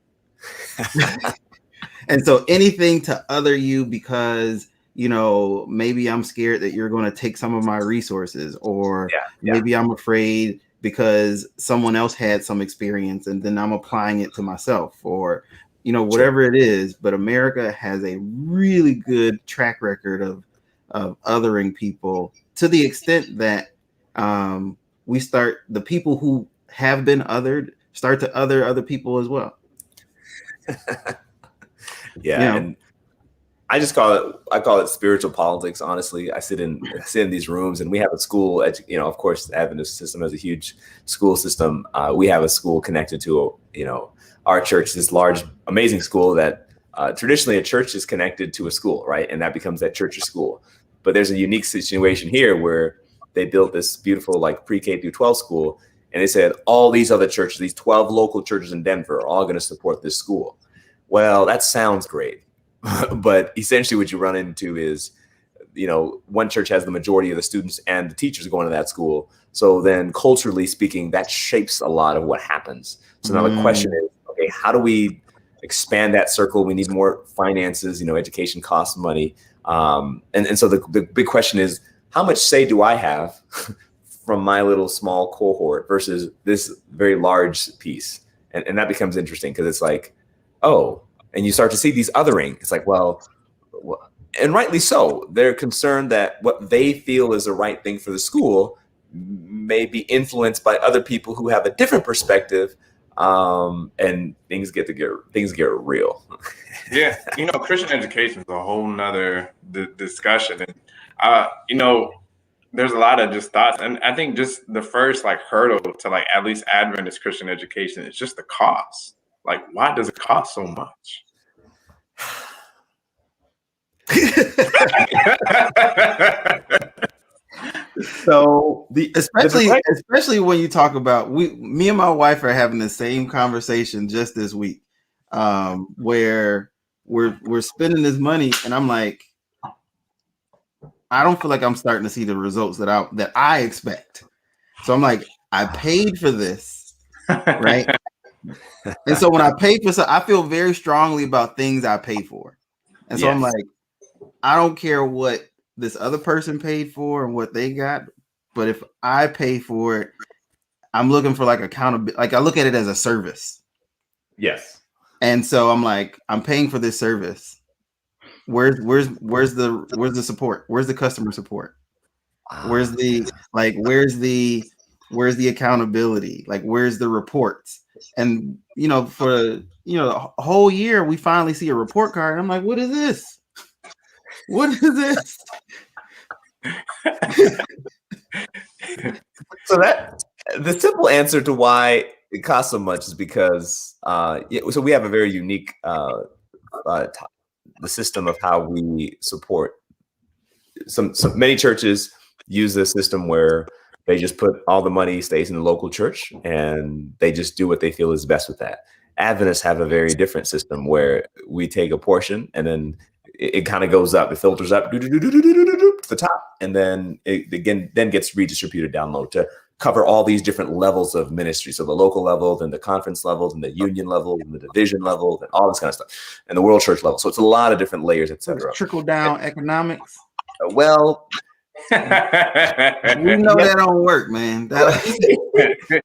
And so anything to other you because, you know, maybe I'm scared that you're going to take some of my resources, or maybe I'm afraid because someone else had some experience and then I'm applying it to myself, or, you know, whatever it is. But America has a really good track record of othering people, to the extent that the people who have been othered start to other people as well. And I call it spiritual politics. Honestly, I sit in these rooms, and we have a school. Of course, the Adventist system has a huge school system. We have a school connected to our church, this large, amazing school that traditionally a church is connected to a school, right? And that becomes that church's school. But there's a unique situation here where they built this beautiful like pre-K through 12 school, and they said all these other churches, these 12 local churches in Denver, are all going to support this school. Well, that sounds great. But essentially what you run into is, one church has the majority of the students and the teachers going to that school. So then culturally speaking, that shapes a lot of what happens. So now the question is, okay, how do we expand that circle? We need more finances, education costs money. And so the big question is, how much say do I have from my little small cohort versus this very large piece? And that becomes interesting, because it's like, oh, and you start to see these othering. It's like, well, and rightly so. They're concerned that what they feel is the right thing for the school may be influenced by other people who have a different perspective, and things get real. Yeah, Christian education is a whole nother discussion, and there's a lot of just thoughts, and I think just the first hurdle to at least Adventist Christian education is just the cost. Like, why does it cost so much? So especially when you talk about, me and my wife are having the same conversation just this week, where we're spending this money, and I'm like, I don't feel like I'm starting to see the results that I expect. So I'm like, I paid for this, right? And so when I pay for something, I feel very strongly about things I pay for. And so I'm like, I don't care what this other person paid for and what they got, but if I pay for it, I'm looking for accountability. Like, I look at it as a service. Yes. And so I'm like, I'm paying for this service. Where's the support? Where's the customer support? Where's the accountability? Like, where's the reports? And for a whole year, we finally see a report card. I'm like, what is this? What is this? So that the simple answer to why it costs so much is because so we have a very unique the system of how we support. Many churches use this system where they just put all the money stays in the local church, and they just do what they feel is best with that. Adventists have a very different system where we take a portion, and then it kind of goes up, it filters up to the top, and then it again gets redistributed down low to cover all these different levels of ministry. So the local level, then the conference level, then the union level, then the division level, then all this kind of stuff, and the world church level. So it's a lot of different layers, etc. Trickle down economics. Well, we know that don't work, man. That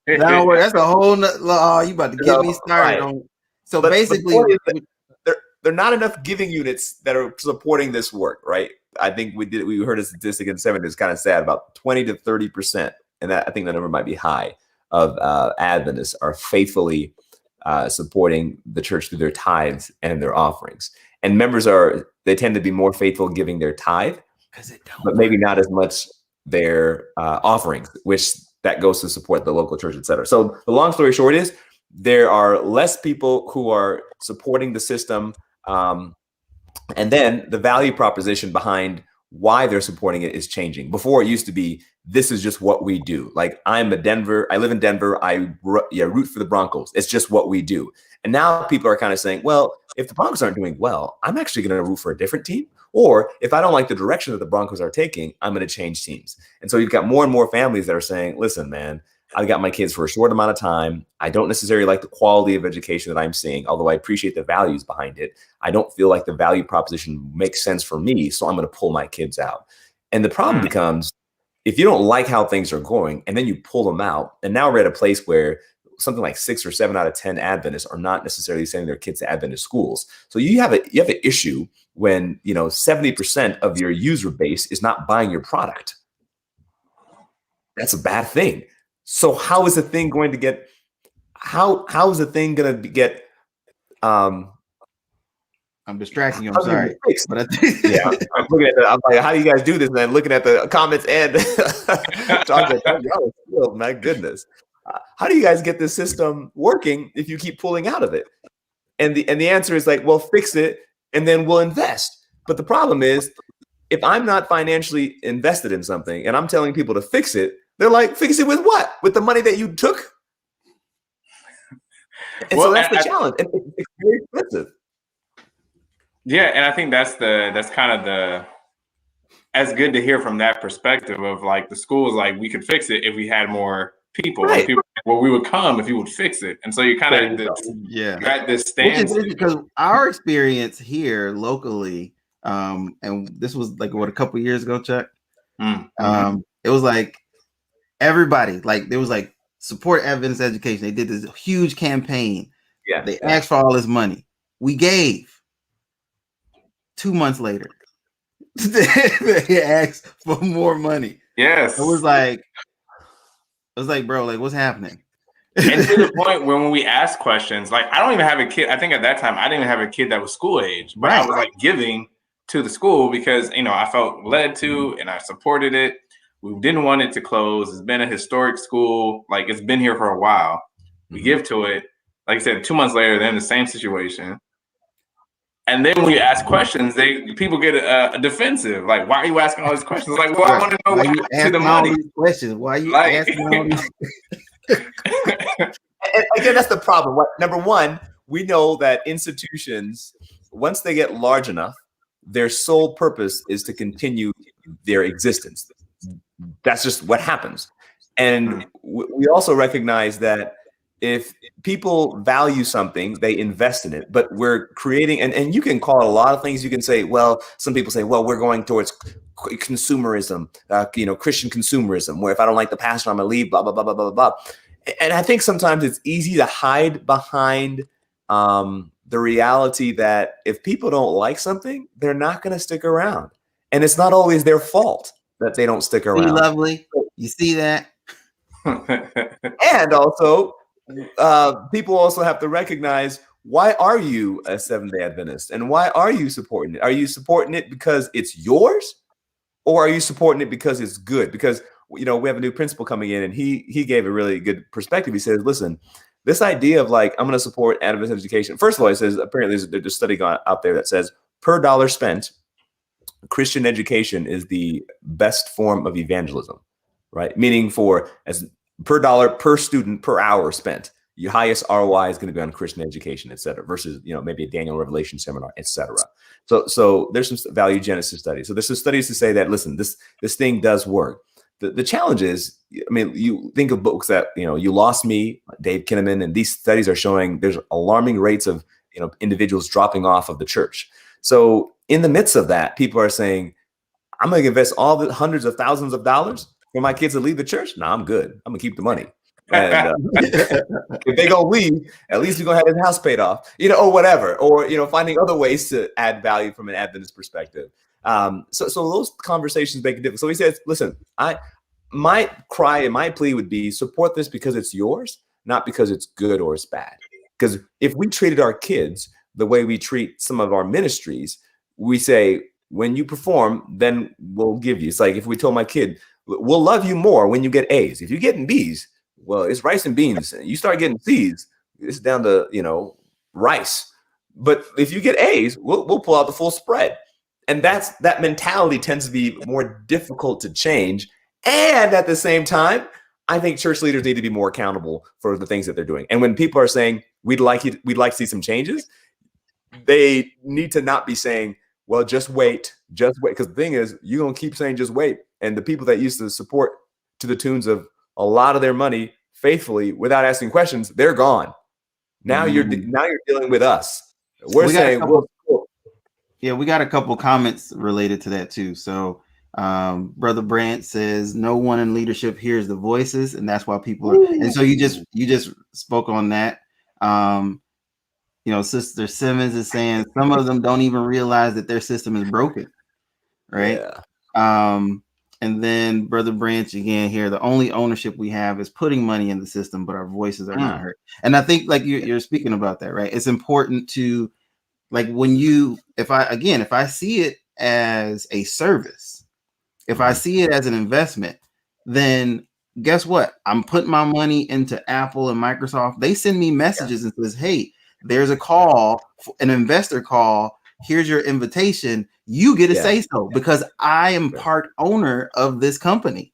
don't work. That's a whole nother. You about to get me started on. So basically, they're not enough giving units that are supporting this work, right? I think we heard a statistic in the 70s. It's kind of sad, about 20 to 30%, and I think the number might be high, of Adventists are faithfully supporting the church through their tithes and their offerings. And members they tend to be more faithful giving their tithe, but maybe not as much their offerings, which that goes to support the local church, etc. So the long story short is, there are less people who are supporting the system, and then the value proposition behind why they're supporting it is changing. Before, it used to be, this is just what we do. Like, I live in Denver, I root for the Broncos. It's just what we do. And now people are kind of saying, well, if the Broncos aren't doing well, I'm actually going to root for a different team. Or if I don't like the direction that the Broncos are taking, I'm going to change teams. And so you've got more and more families that are saying, listen, man, I got my kids for a short amount of time. I don't necessarily like the quality of education that I'm seeing, although I appreciate the values behind it. I don't feel like the value proposition makes sense for me, so I'm going to pull my kids out. And the problem becomes, if you don't like how things are going and then you pull them out, and now we're at a place where something like 6 or 7 out of 10 Adventists are not necessarily sending their kids to Adventist schools. So you have an issue when 70% of your user base is not buying your product. That's a bad thing. So how is the thing going to get? How is the thing going to get? I'm distracting you. I'm sorry, but I think I'm looking at I'm like, how do you guys do this? Man, looking at the comments and talking about, my goodness, how do you guys get this system working if you keep pulling out of it? And the answer is like, well, fix it and then we'll invest. But the problem is, if I'm not financially invested in something and I'm telling people to fix it, they're like, fix it with what? With the money that you took? And so that's the challenge. And it's very expensive. Yeah, and I think that's good to hear from that perspective of like the schools, like we could fix it if we had more people. Right. We would come if you would fix it. And so you kind of you're at this stance. Because our experience here locally, and this was like a couple years ago, Chuck. It was like everybody, like there was like support Adventist education. They did this huge campaign. Yeah. They asked for all this money. We gave. 2 months later, they asked for more money. Yes. It was like, bro, like what's happening? And to the point where when we ask questions, like I don't even have a kid. I think at that time I didn't even have a kid that was school age, but I was like giving to the school because I felt led to and I supported it. We didn't want it to close. It's been a historic school, like it's been here for a while. We give to it. Like I said, 2 months later, they're in the same situation. And then when you ask questions, people get defensive. Like, why are you asking all these questions? Like, well, I want to know why you asking the money. All these questions? Why are you asking all these? And again, that's the problem. Number one, we know that institutions, once they get large enough, their sole purpose is to continue their existence. That's just what happens. And we also recognize that if people value something, they invest in it. But we're creating, and you can call it a lot of things. You can say, well, some people say, well, we're going towards consumerism, Christian consumerism, where if I don't like the pastor, I'm going to leave, blah, blah, blah, blah, blah, blah. And I think sometimes it's easy to hide behind the reality that if people don't like something, they're not going to stick around. And it's not always their fault that they don't stick around. Lovely. You see that? And also, people also have to recognize, why are you a Seventh-day Adventist? And why are you supporting it? Are you supporting it because it's yours? Or are you supporting it because it's good? Because, we have a new principal coming in and he gave a really good perspective. He says, listen, this idea of like, I'm going to support Adventist education. First of all, he says, apparently there's a study out there that says per dollar spent, Christian education is the best form of evangelism, right? Meaning as per dollar per student per hour spent, your highest ROI is going to be on Christian education, et cetera, versus, maybe a Daniel Revelation seminar, et cetera. So there's some value genesis studies. So there's some studies to say that, listen, this thing does work. The challenge is, you think of books that, You Lost Me, Dave Kinnaman, and these studies are showing there's alarming rates of, individuals dropping off of the church. So in the midst of that, people are saying, I'm going to invest all the hundreds of thousands of dollars for my kids to leave the church. No, I'm good. I'm going to keep the money. And if they go leave, at least we're going to have his house paid off, or whatever, or, finding other ways to add value from an Adventist perspective. So those conversations make a difference. So he says, listen, my cry and my plea would be support this because it's yours, not because it's good or it's bad. Because if we treated our kids the way we treat some of our ministries, we say, when you perform, then we'll give you. It's like if we told my kid, we'll love you more when you get A's. If you're getting B's, well, it's rice and beans. You start getting C's, it's down to, rice. But if you get A's, we'll pull out the full spread. And that mentality tends to be more difficult to change. And at the same time, I think church leaders need to be more accountable for the things that they're doing. And when people are saying, we'd like to see some changes, they need to not be saying, well, just wait. Because the thing is, you're going to keep saying just wait. And the people that used to support to the tunes of a lot of their money faithfully without asking questions, they're gone. Now you're dealing with us. We're saying, we got a couple comments related to that too. So Brother Brant says no one in leadership hears the voices, and that's why people are. And so you just spoke on that. Sister Simmons is saying some of them don't even realize that their system is broken, right? Yeah. And then Brother Branch again here, the only ownership we have is putting money in the system, but our voices are not heard. And I think like you're speaking about that, right? It's important to like if I see it as a service, if I see it as an investment, then guess what? I'm putting my money into Apple and Microsoft. They send me messages and says, hey, there's a call, an investor call. Here's your invitation. You get to say so because I am part owner of this company.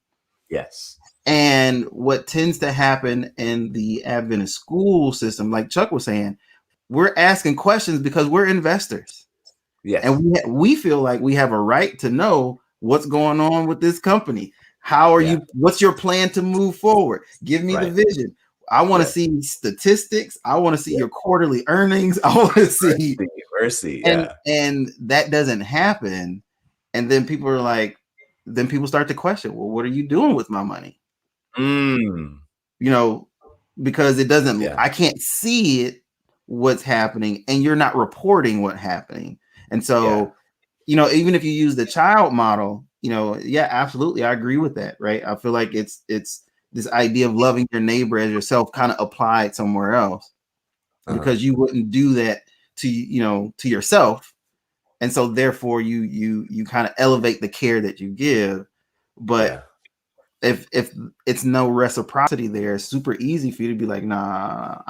Yes. And what tends to happen in the Adventist school system, like Chuck was saying, we're asking questions because we're investors. Yes. And we feel like we have a right to know what's going on with this company. How are you? What's your plan to move forward? Give me the vision. I want to see statistics. I want to see your quarterly earnings. I want to see mercy. And that doesn't happen. And then people are like, then people start to question, well, what are you doing with my money? Because it doesn't, I can't see it, what's happening, and you're not reporting what's happening. And so, even if you use the child model, absolutely. I agree with that. Right. I feel like it's this idea of loving your neighbor as yourself kind of applied somewhere else because you wouldn't do that to yourself. And so therefore you kind of elevate the care that you give. But if it's no reciprocity there, it's super easy for you to be like, nah,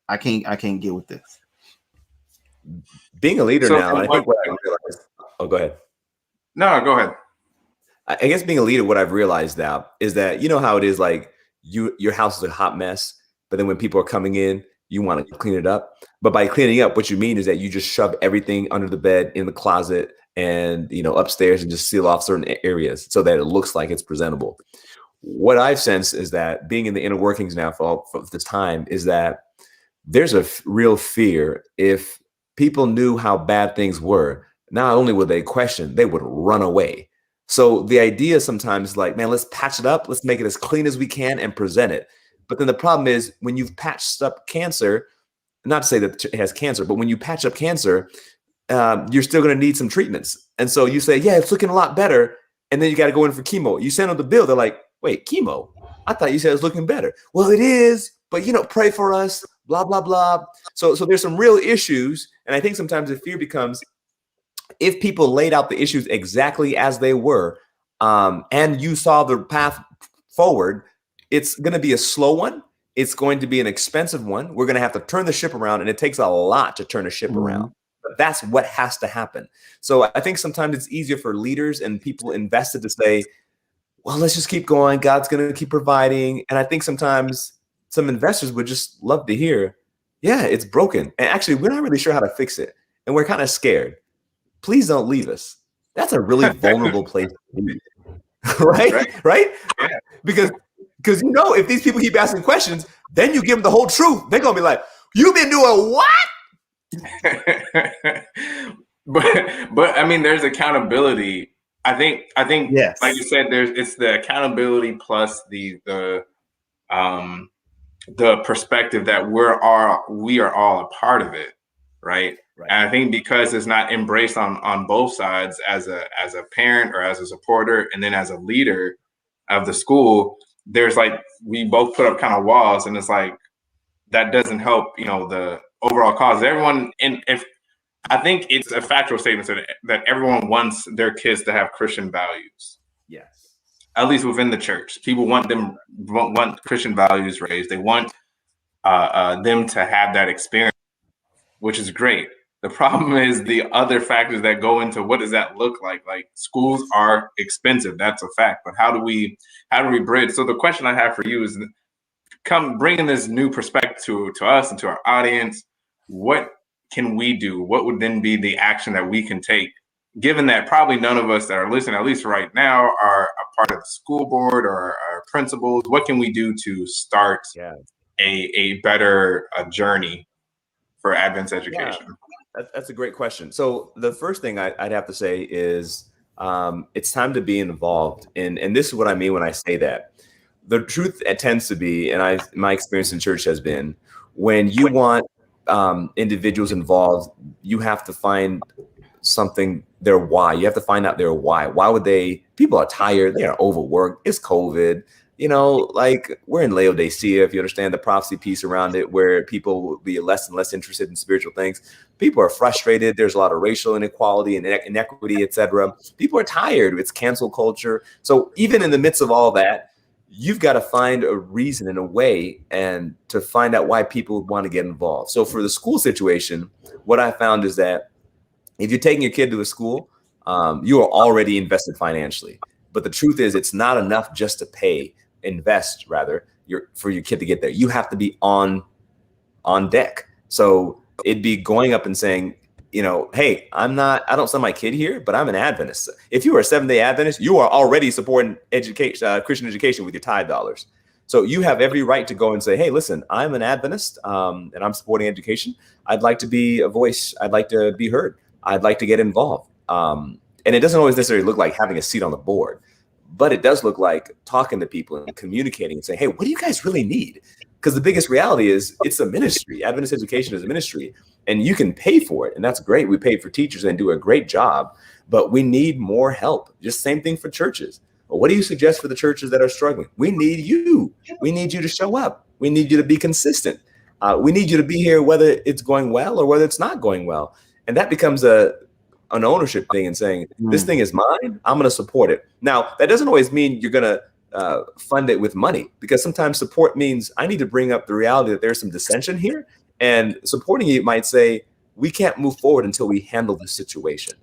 I can't get with this. Being a leader now, I think what I realized. Oh, go ahead. No, go ahead. I guess being a leader, what I've realized now is that you know how it is, like your house is a hot mess, but then when people are coming in, you want to clean it up. But by cleaning up, what you mean is that you just shove everything under the bed, in the closet, and upstairs, and just seal off certain areas so that it looks like it's presentable. What I've sensed is that being in the inner workings now for this time is that there's a real fear if people knew how bad things were. Not only would they question, they would run away. So the idea sometimes is like, man, let's patch it up. Let's make it as clean as we can and present it. But then the problem is when you've patched up cancer, not to say that it has cancer, but when you patch up cancer, you're still going to need some treatments. And so you say, yeah, it's looking a lot better. And then you got to go in for chemo. You send them the bill. They're like, wait, chemo? I thought you said it's looking better. Well, it is, but pray for us, blah, blah, blah. So there's some real issues. And I think sometimes the fear becomes, if people laid out the issues exactly as they were, and you saw the path forward, it's going to be a slow one. It's going to be an expensive one. We're going to have to turn the ship around, and it takes a lot to turn a ship around. But that's what has to happen. So I think sometimes it's easier for leaders and people invested to say, well, let's just keep going. God's going to keep providing. And I think sometimes some investors would just love to hear, yeah, it's broken. And actually, we're not really sure how to fix it. And we're kind of scared. Please don't leave us. That's a really vulnerable place to be. Right? Yeah. Because if these people keep asking questions, then you give them the whole truth. They're going to be like, you've been doing what? but I mean, there's accountability. I think yes. Like you said, it's the accountability plus the perspective that we are all a part of it, right? And I think because it's not embraced on both sides, as a parent or as a supporter, and then as a leader of the school, there's like, we both put up kind of walls, and it's like that doesn't help the overall cause. Everyone, and if I think it's a factual statement that everyone wants their kids to have Christian values. Yes. At least within the church, people want Christian values raised. They want them to have that experience, which is great. The problem is the other factors that go into what does that look like. Like, schools are expensive, that's a fact. But how do we bridge? So the question I have for you is, bringing this new perspective to us and to our audience. What can we do? What would then be the action that we can take, given that probably none of us that are listening, at least right now, are a part of the school board or our principals? What can we do to start a better journey for Adventist education? That's a great question. So the first thing I'd have to say is it's time to be involved. And this is what I mean when I say that. The truth tends to be, and my experience in church has been, when you want individuals involved, you have to find something, their why. You have to find out their why. Why would people are tired, they are overworked, it's COVID. Like we're in Laodicea, if you understand the prophecy piece around it, where people will be less and less interested in spiritual things. People are frustrated. There's a lot of racial inequality and inequity, etc. People are tired. It's cancel culture. So even in the midst of all that, you've got to find a reason and a way and to find out why people want to get involved. So for the school situation, what I found is that if you're taking your kid to a school, you are already invested financially. But the truth is, it's not enough just to invest for your kid to get there. You have to be on deck. So it'd be going up and saying, hey, I don't send my kid here, but I'm an Adventist. If you are a Seventh-day Adventist, you are already supporting education, Christian education with your tithe dollars. So you have every right to go and say, hey, listen, I'm an Adventist and I'm supporting education. I'd like to be a voice. I'd like to be heard. I'd like to get involved. And it doesn't always necessarily look like having a seat on the board, but it does look like talking to people and communicating and saying, hey, what do you guys really need? Because the biggest reality is it's a ministry. Adventist education is a ministry, and you can pay for it. And that's great. We pay for teachers and do a great job, but we need more help. Just same thing for churches. Well, what do you suggest for the churches that are struggling? We need you. We need you to show up. We need you to be consistent. We need you to be here, whether it's going well or whether it's not going well. And that becomes an ownership thing and saying, this thing is mine. I'm going to support it. Now, that doesn't always mean you're going to fund it with money, because sometimes support means I need to bring up the reality that there's some dissension here, and supporting you might say, we can't move forward until we handle this situation,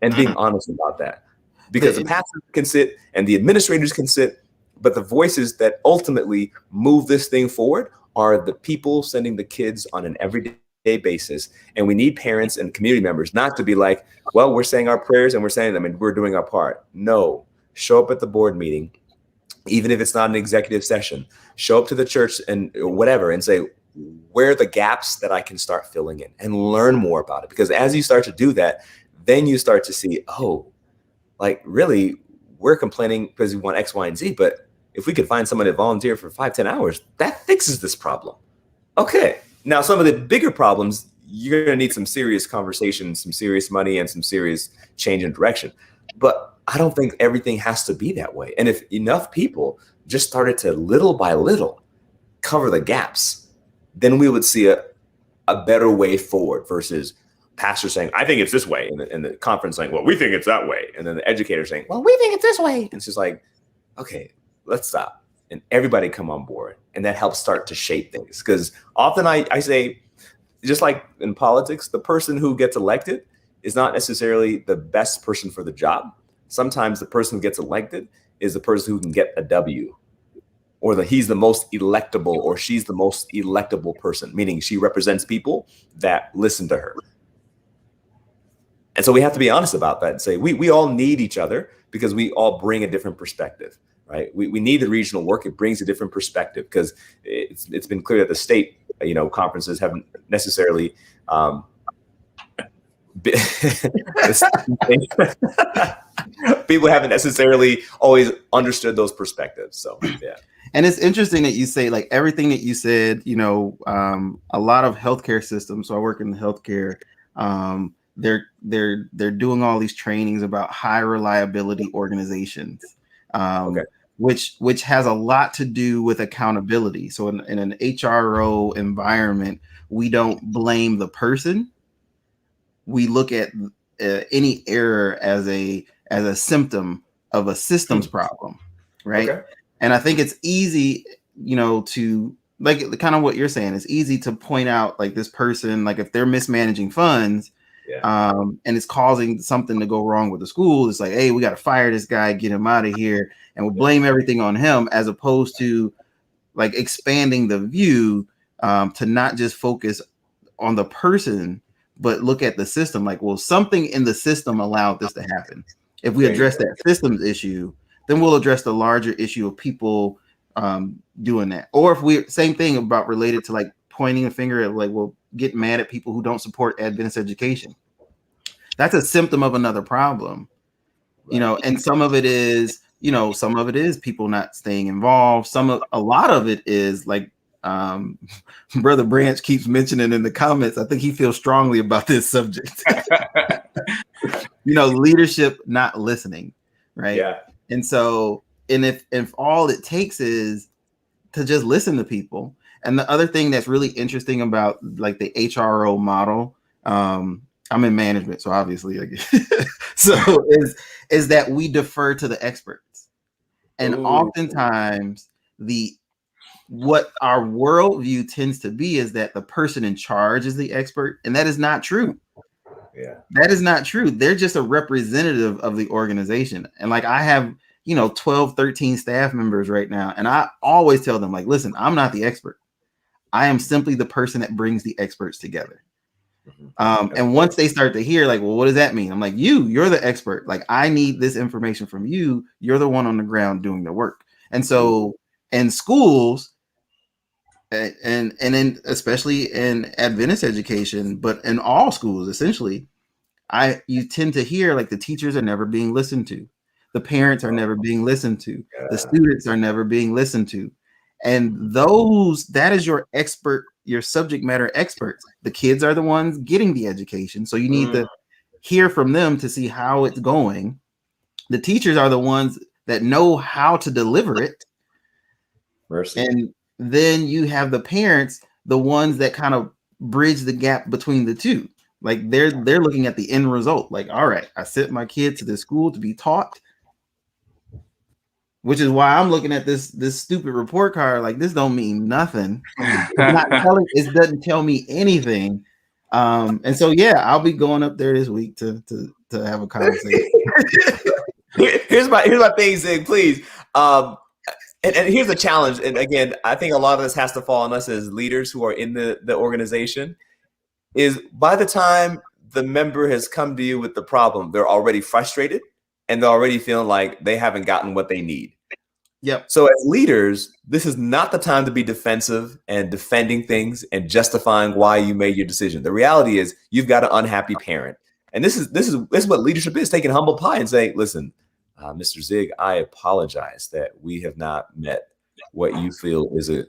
and being honest about that, because the pastors can sit and the administrators can sit, but the voices that ultimately move this thing forward are the people sending the kids on an everyday basis. And we need parents and community members not to be like, well, we're saying our prayers and we're saying them and we're doing our part. No, show up at the board meeting. Even if it's not an executive session, show up to the church and whatever and say, where are the gaps that I can start filling in, and learn more about it. Because as you start to do that, then you start to see, oh, like really, we're complaining because we want X, Y, and Z. But if we could find someone to volunteer for 5-10 hours, that fixes this problem. Okay. Now, some of the bigger problems, you're going to need some serious conversation, some serious money, and some serious change in direction. But I don't think everything has to be that way. And if enough people just started to little by little cover the gaps, then we would see a better way forward versus pastors saying, I think it's this way. And the conference saying, well, we think it's that way. And then the educator saying, well, we think it's this way. And it's just like, okay, let's stop. And everybody come on board. And that helps start to shape things. Because often I say, just like in politics, the person who gets elected is not necessarily the best person for the job. Sometimes the person who gets elected is the person who can get a W, or he's the most electable, or she's the most electable person, meaning she represents people that listen to her. And so we have to be honest about that and say, we all need each other because we all bring a different perspective, right? We need the regional work. It brings a different perspective because it's been clear that the state, conferences haven't necessarily people haven't necessarily always understood those perspectives. So, yeah. And it's interesting that you say, like, everything that you said, a lot of healthcare systems. So I work in the healthcare. They're doing all these trainings about high reliability organizations, which has a lot to do with accountability. So in an HRO environment, we don't blame the person. We look at any error as a symptom of a systems problem, right? Okay. And I think it's easy, to, like, kind of what you're saying. It's easy to point out, like, this person, like, if they're mismanaging funds, and it's causing something to go wrong with the school, it's like, hey, we got to fire this guy, get him out of here, and we'll blame everything on him, as opposed to, like, expanding the view to not just focus on the person, but look at the system. Like, well, something in the system allowed this to happen. If we address that systems issue, then we'll address the larger issue of people doing that. Or if we same thing about related to like pointing a finger at like, well, get mad at people who don't support Adventist education. That's a symptom of another problem, you know, and some of it is, you know, some of it is people not staying involved. A lot of it is like Brother Branch keeps mentioning in the comments. I think he feels strongly about this subject. You know, leadership not listening, right? Yeah. And so, and if all it takes is to just listen to people. And the other thing that's really interesting about like the HRO model, I'm in management, so obviously, so is that we defer to the experts, and oftentimes what our worldview tends to be is that the person in charge is the expert, and that is not true. Yeah, that is not true. They're just a representative of the organization, and like I have 12, 13 staff members right now, and I always tell them like, listen, I'm not the expert. I am simply the person that brings the experts together. And once they start to hear like, well, what does that mean? I'm like, you're the expert. Like, I need this information from you. You're the one on the ground doing the work. And so in schools and in especially in Adventist education, but in all schools, essentially, you tend to hear like the teachers are never being listened to. The parents are never being listened to. The students are never being listened to. And that is your expert, your subject matter experts. The kids are the ones getting the education. So you need to hear from them to see how it's going. The teachers are the ones that know how to deliver it. Mercy. And then you have the parents, the ones that kind of bridge the gap between the two. Like they're looking at the end result. Like, all right, I sent my kid to this school to be taught. Which is why I'm looking at this stupid report card. Like, this don't mean nothing. It doesn't tell me anything. And so yeah, I'll be going up there this week to have a conversation. here's my thing, Zig, please. And here's the challenge. And again, I think a lot of this has to fall on us as leaders who are in the organization. Is by the time the member has come to you with the problem, they're already frustrated. And they're already feeling like they haven't gotten what they need. Yep. So as leaders, this is not the time to be defensive and defending things and justifying why you made your decision. The reality is you've got an unhappy parent. And this is what leadership is, taking humble pie and saying, listen, Mr. Zig, I apologize that we have not met what you feel is the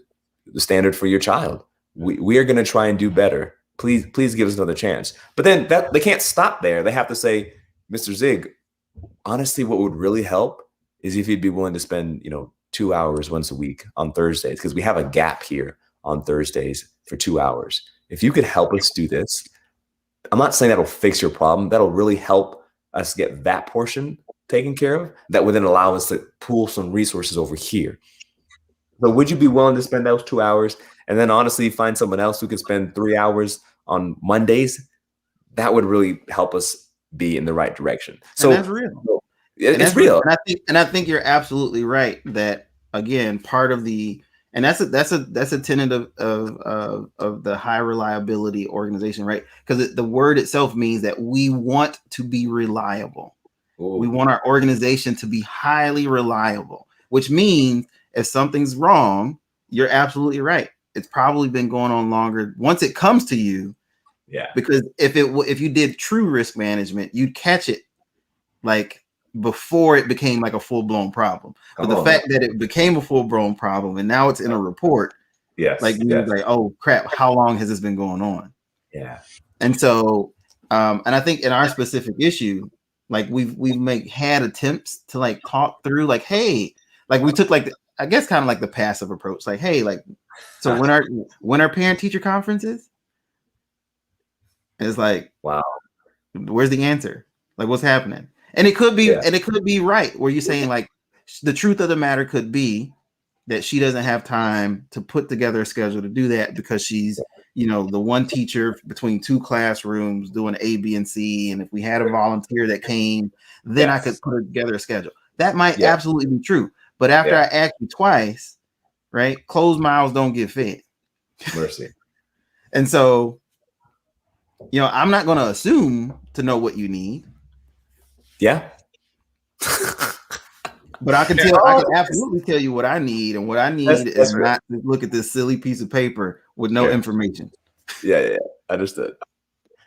standard for your child. We are going to try and do better. Please give us another chance. But then they can't stop there. They have to say, Mr. Zig, honestly, what would really help is if you'd be willing to spend, 2 hours once a week on Thursdays, because we have a gap here on Thursdays for 2 hours. If you could help us do this, I'm not saying that'll fix your problem. That'll really help us get that portion taken care of. That would then allow us to pool some resources over here. So would you be willing to spend those 2 hours and then honestly find someone else who could spend 3 hours on Mondays? That would really help us be in the right direction. So that's real. It's real. And I think you're absolutely right that, again, part of and that's a tenet of the high reliability organization, right? Because the word itself means that we want to be reliable. Ooh. We want our organization to be highly reliable, which means if something's wrong, you're absolutely right. It's probably been going on longer once it comes to you. Yeah. Because if you did true risk management, you'd catch it like before it became like a full-blown problem. But the fact that it became a full-blown problem and now it's in a report, like oh crap, how long has this been going on? Yeah. And so and I think in our specific issue, like we've had attempts to like talk through like, hey, like we took like I guess kind of like the passive approach, like, hey, like, so when our parent teacher conferences, it's like, wow, where's the answer? Like, what's happening? And it could be right where you're saying like the truth of the matter could be that she doesn't have time to put together a schedule to do that because she's, the one teacher between two classrooms doing A, B, and C. And if we had a volunteer that came, then I could put together a schedule. That might absolutely be true. But after I asked you twice, right, closed mouths don't get fed. Mercy. And so, I'm not going to assume to know what you need. Yeah. But I can tell, I can absolutely tell you what I need, and what I need is not to look at this silly piece of paper with no information. Yeah, understood.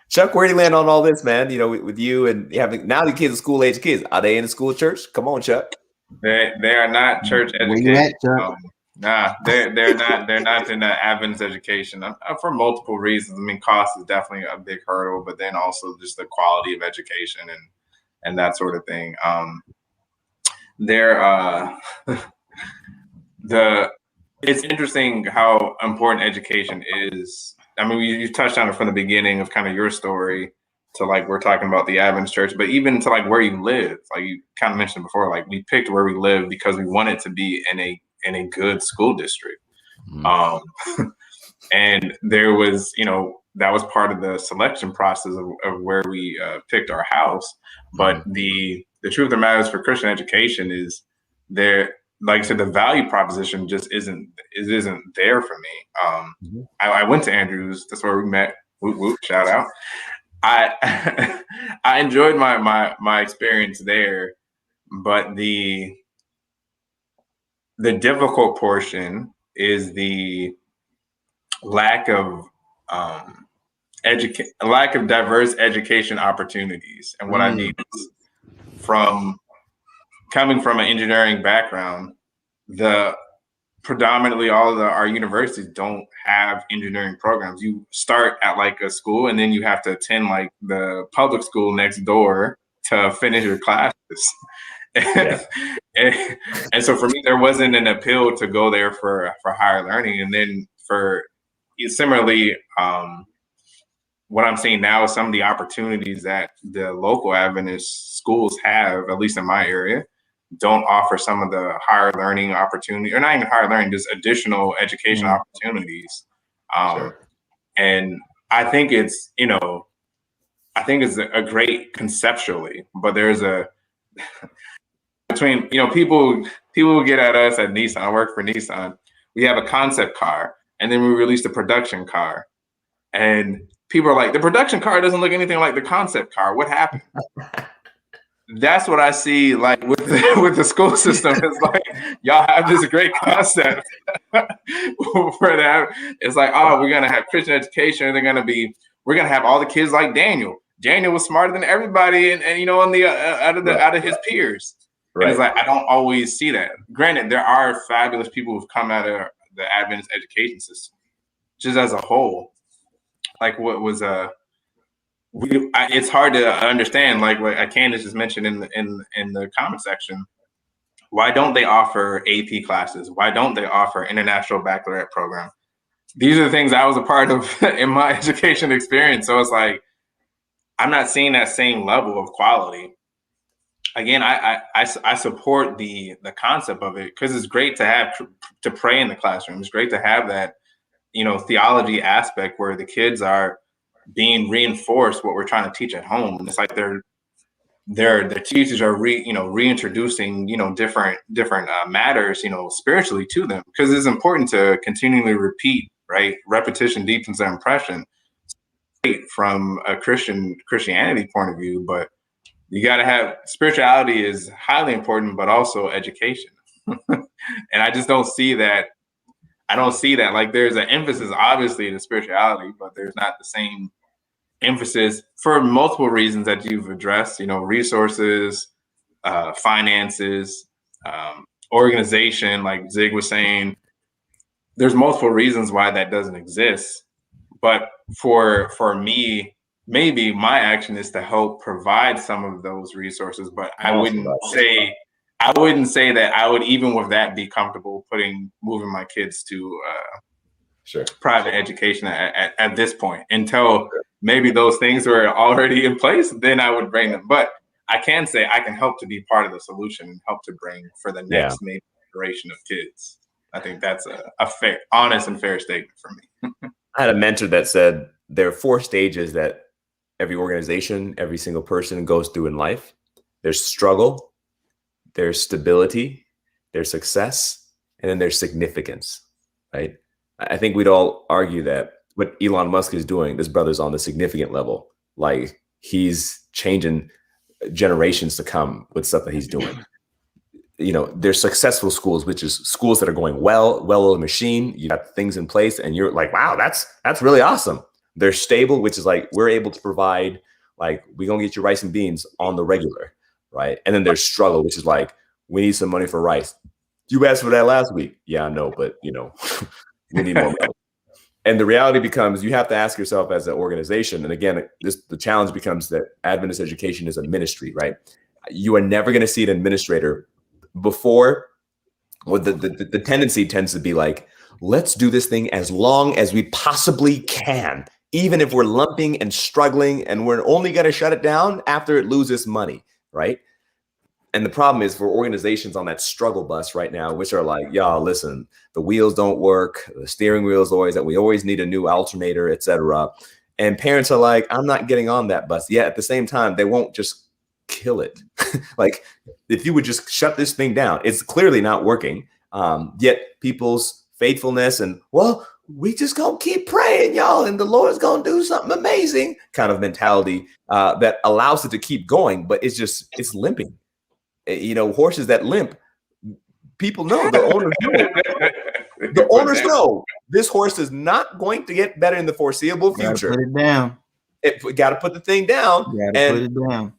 Chuck, where do you land on all this, man? You know, with you and having now the kids are school age kids. Are they in the school church? Come on, Chuck. They are not church Where you educated. at, Chuck? Nah, they're not in the Adventist education for multiple reasons. I mean, cost is definitely a big hurdle, but then also just the quality of education and that sort of thing. It's interesting how important education is. I mean, you touched on it from the beginning of kind of your story to like we're talking about the Adventist church, but even to like where you live, like you kind of mentioned before, like we picked where we live because we wanted to be in a good school district. Mm-hmm. And there was, that was part of the selection process of where we picked our house. But the truth of the matter is for Christian education is there, like I said, the value proposition just isn't there for me. I went to Andrews. That's where we met. Whoop, whoop, shout out. I enjoyed my experience there, but the difficult portion is the lack of diverse education opportunities. And what I mean is, from coming from an engineering background, predominantly all of our universities don't have engineering programs. You start at like a school and then you have to attend like the public school next door to finish your classes. And so for me, there wasn't an appeal to go there for higher learning. And then similarly, what I'm seeing now is some of the opportunities that the local Adventist schools have, at least in my area, don't offer some of the higher learning opportunity, or not even higher learning, just additional education opportunities. And I think it's, a great conceptually, but there's between, people get at us at Nissan. I work for Nissan. We have a concept car, and then we released a production car. And people are like, the production car doesn't look anything like the concept car. What happened? That's what I see, like with the school system. It's like, y'all have this great concept for that. It's like, oh, we're gonna have Christian education. We're gonna have all the kids like Daniel. Daniel was smarter than everybody, and on the out of his peers. Right. And it's like, I don't always see that. Granted, there are fabulous people who've come out of the Adventist education system, just as a whole. Like what was it's hard to understand, like what Candace just mentioned in the comment section. Why don't they offer AP classes? Why don't they offer international baccalaureate program? These are the things I was a part of in my education experience. So it's like, I'm not seeing that same level of quality. Again, I support the concept of it because it's great to pray in the classroom. It's great to have that, theology aspect where the kids are being reinforced what we're trying to teach at home. And it's like their teachers are reintroducing different matters spiritually to them, because it's important to continually repeat, right? Repetition deepens their impression from a Christianity point of view, but you got to have spirituality is highly important, but also education. And I just don't see that. I don't see that. Like, there's an emphasis, obviously, in spirituality, but there's not the same emphasis for multiple reasons that you've addressed, resources, finances, organization, like Zig was saying. There's multiple reasons why that doesn't exist. But for me, maybe my action is to help provide some of those resources, but I wouldn't say that I would, even with that, be comfortable moving my kids to private education at this point. Until maybe those things were already in place, then I would bring them. But I can say I can help to be part of the solution and help to bring for the next maybe generation of kids. I think that's a fair, honest and fair statement for me. I had a mentor that said there are 4 stages that every organization, every single person goes through in life. There's struggle, there's stability, there's success, and then there's significance, right? I think we'd all argue that what Elon Musk is doing, this brother's on the significant level. Like, he's changing generations to come with stuff that he's doing. there's successful schools, which is schools that are going well-oiled machine. You got things in place and you're like, wow, that's really awesome. They're stable, which is like, we're able to provide, like, we're going to get you rice and beans on the regular, right? And then there's struggle, which is like, we need some money for rice. You asked for that last week. Yeah, I know, but we need more money. And the reality becomes, you have to ask yourself as an organization. And again, the challenge becomes that Adventist education is a ministry, right? You are never going to see an administrator before. Well, the tendency tends to be like, let's do this thing as long as we possibly can, even if we're lumping and struggling, and we're only going to shut it down after it loses money, right? And the problem is for organizations on that struggle bus right now, which are like, y'all, listen, the wheels don't work. The steering wheel is always that we always need a new alternator, et cetera. And parents are like, I'm not getting on that bus. Yet at the same time, they won't just kill it. Like, if you would just shut this thing down, it's clearly not working. Yet people's faithfulness and, well, we just gonna keep praying, y'all, and the Lord's gonna do something amazing kind of mentality that allows it to keep going, but it's limping. Horses that limp, people know, the owners know. The owners know this horse is not going to get better in the foreseeable future. Put it down. Got to put the thing down. Put it down.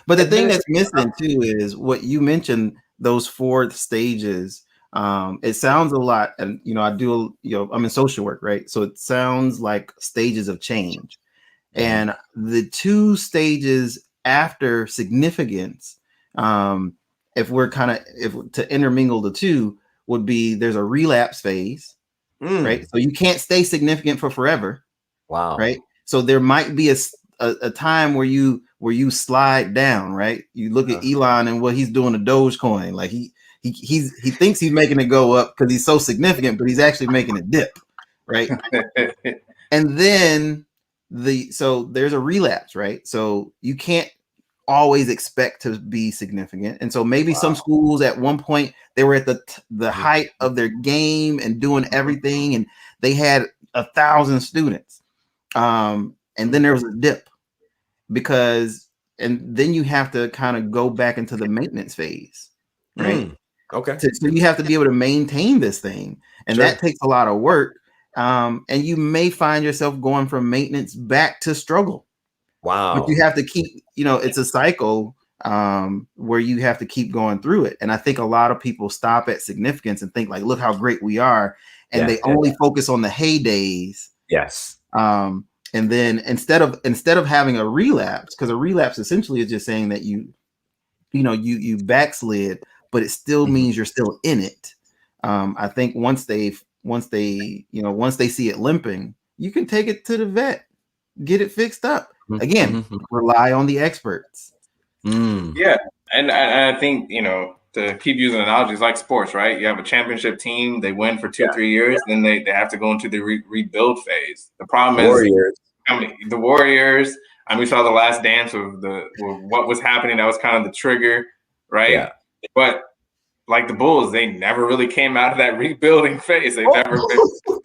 But the thing that's missing too is what you mentioned, those 4 stages. It sounds a lot, and I do, I'm in social work, right? So it sounds like stages of change. And the 2 stages after significance, if we're to intermingle the 2, would be there's a relapse phase, right? So you can't stay significant for forever. Wow. Right. So there might be a time where you slide down, right? You look at Elon and what he's doing to Dogecoin. Like he thinks he's making it go up because he's so significant, but he's actually making it dip, right? And then so there's a relapse, right? So you can't always expect to be significant. And so maybe some schools at one point they were at the height of their game and doing everything, and they had 1,000 students. And then there was a dip and then you have to kind of go back into the maintenance phase, right? Okay. So you have to be able to maintain this thing, and that takes a lot of work. And you may find yourself going from maintenance back to struggle. Wow. But you have to keep, it's a cycle where you have to keep going through it. And I think a lot of people stop at significance and think like, look how great we are. And they only focus on the heydays. Yes. And then instead of having a relapse, because a relapse essentially is just saying that you backslid, but it still means you're still in it. I think once they see it limping, you can take it to the vet, get it fixed up. Again, rely on the experts. Yeah. And I think, to keep using analogies like sports, right? You have a championship team, they win for 2-3 years, then they have to go into the rebuild phase. The problem is the Warriors, we saw the last dance of what was happening. That was kind of the trigger, right? Yeah. But like the Bulls, they never really came out of that rebuilding phase. They never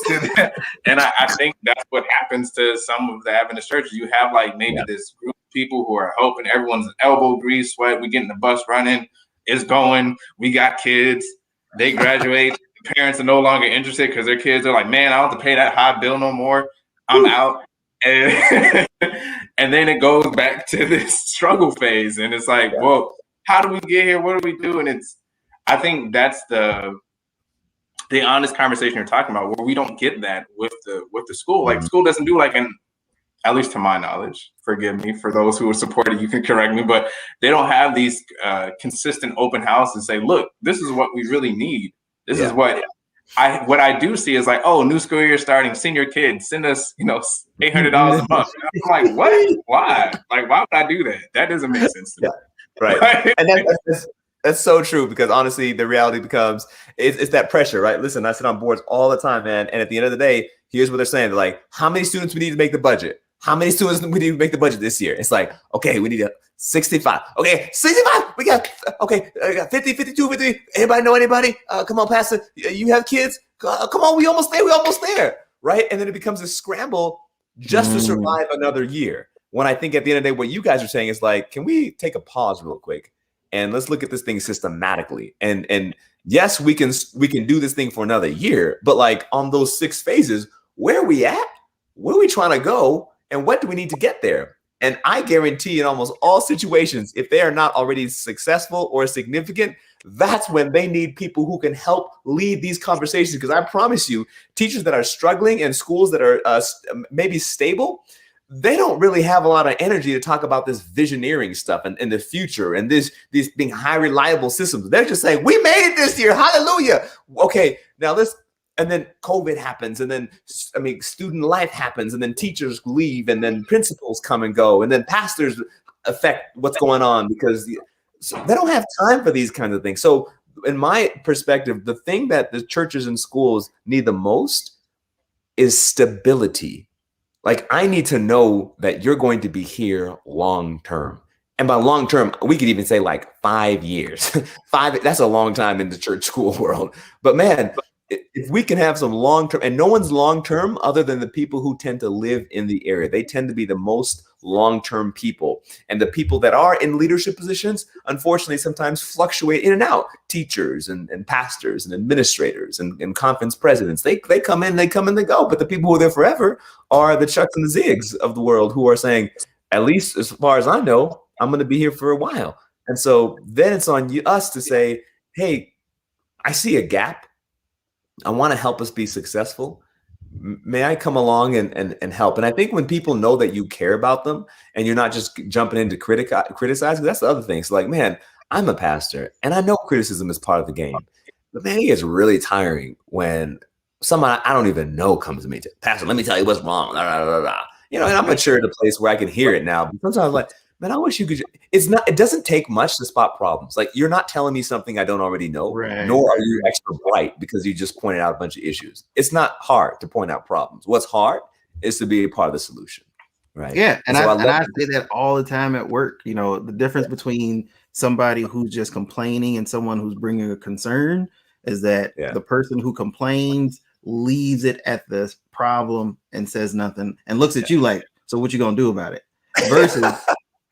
did that. And I think that's what happens to some of the Adventist churches. You have like maybe this group of people who are hoping, everyone's elbow grease, sweat, we getting the bus running, it's going, we got kids, they graduate, the parents are no longer interested because their kids are like, man, I don't have to pay that high bill no more. I'm out. And then it goes back to this struggle phase. And it's like, well, how do we get here? What do we do? And I think that's the honest conversation you're talking about, where we don't get that with the school. Like school doesn't do at least to my knowledge, forgive me for those who are supporting, you can correct me, but they don't have these consistent open houses and say, look, this is what we really need. This is what I do see is like, oh, new school year starting, senior kids, send us, $800 a month. And I'm like, what? Why? Like, why would I do that? That doesn't make sense to me. Right. And that's so true, because honestly, the reality becomes it's that pressure, right? Listen, I sit on boards all the time, man. And at the end of the day, here's what they're saying. They're like, how many students we need to make the budget? How many students we need to make the budget this year? It's like, okay, we need 65. Okay, 65. We got 50, 52, 53. Anybody know anybody? Come on, Pastor. You have kids? Come on, we almost there. Right? And then it becomes a scramble just to survive another year. When I think at the end of the day, what you guys are saying is like, can we take a pause real quick and let's look at this thing systematically. And yes, we can do this thing for another year, but like on those 6 phases, where are we at? Where are we trying to go? And what do we need to get there? And I guarantee in almost all situations, if they are not already successful or significant, that's when they need people who can help lead these conversations. Because I promise you, teachers that are struggling and schools that are maybe stable, they don't really have a lot of energy to talk about this visioneering stuff and the future and these being high reliable systems. They're just saying, we made it this year. Hallelujah. Okay, now let's. And then COVID happens, and then student life happens, and then teachers leave, and then principals come and go, and then pastors affect what's going on because they don't have time for these kinds of things. So in my perspective, the thing that the churches and schools need the most is stability. Like, I need to know that you're going to be here long term. And by long term, we could even say like 5 years. That's a long time in the church school world. But man, if we can have some long-term, and no one's long-term other than the people who tend to live in the area. They tend to be the most long-term people. And the people that are in leadership positions, unfortunately, sometimes fluctuate in and out. Teachers and pastors and administrators and conference presidents, they come in, they go. But the people who are there forever are the Chucks and the Zigs of the world who are saying, at least as far as I know, I'm going to be here for a while. And so then it's on us to say, hey, I see a gap. I want to help us be successful. May I come along and help? And I think when people know that you care about them and you're not just jumping in to criticize, that's the other thing. It's like, man, I'm a pastor and I know criticism is part of the game. But man, it gets really tiring when someone I don't even know comes to me, Pastor, let me tell you what's wrong. Blah, blah, blah, blah. And I'm mature at a place where I can hear it now. But sometimes I'm like, man, I wish you could. It doesn't take much to spot problems. Like, you're not telling me something I don't already know, Right. Nor are you extra bright because you just pointed out a bunch of issues. It's not hard to point out problems. What's hard is to be a part of the solution, right? Yeah, and so I say that all the time at work. The difference between somebody who's just complaining and someone who's bringing a concern is that the person who complains leaves it at the problem and says nothing and looks at you like, so what you gonna do about it? Versus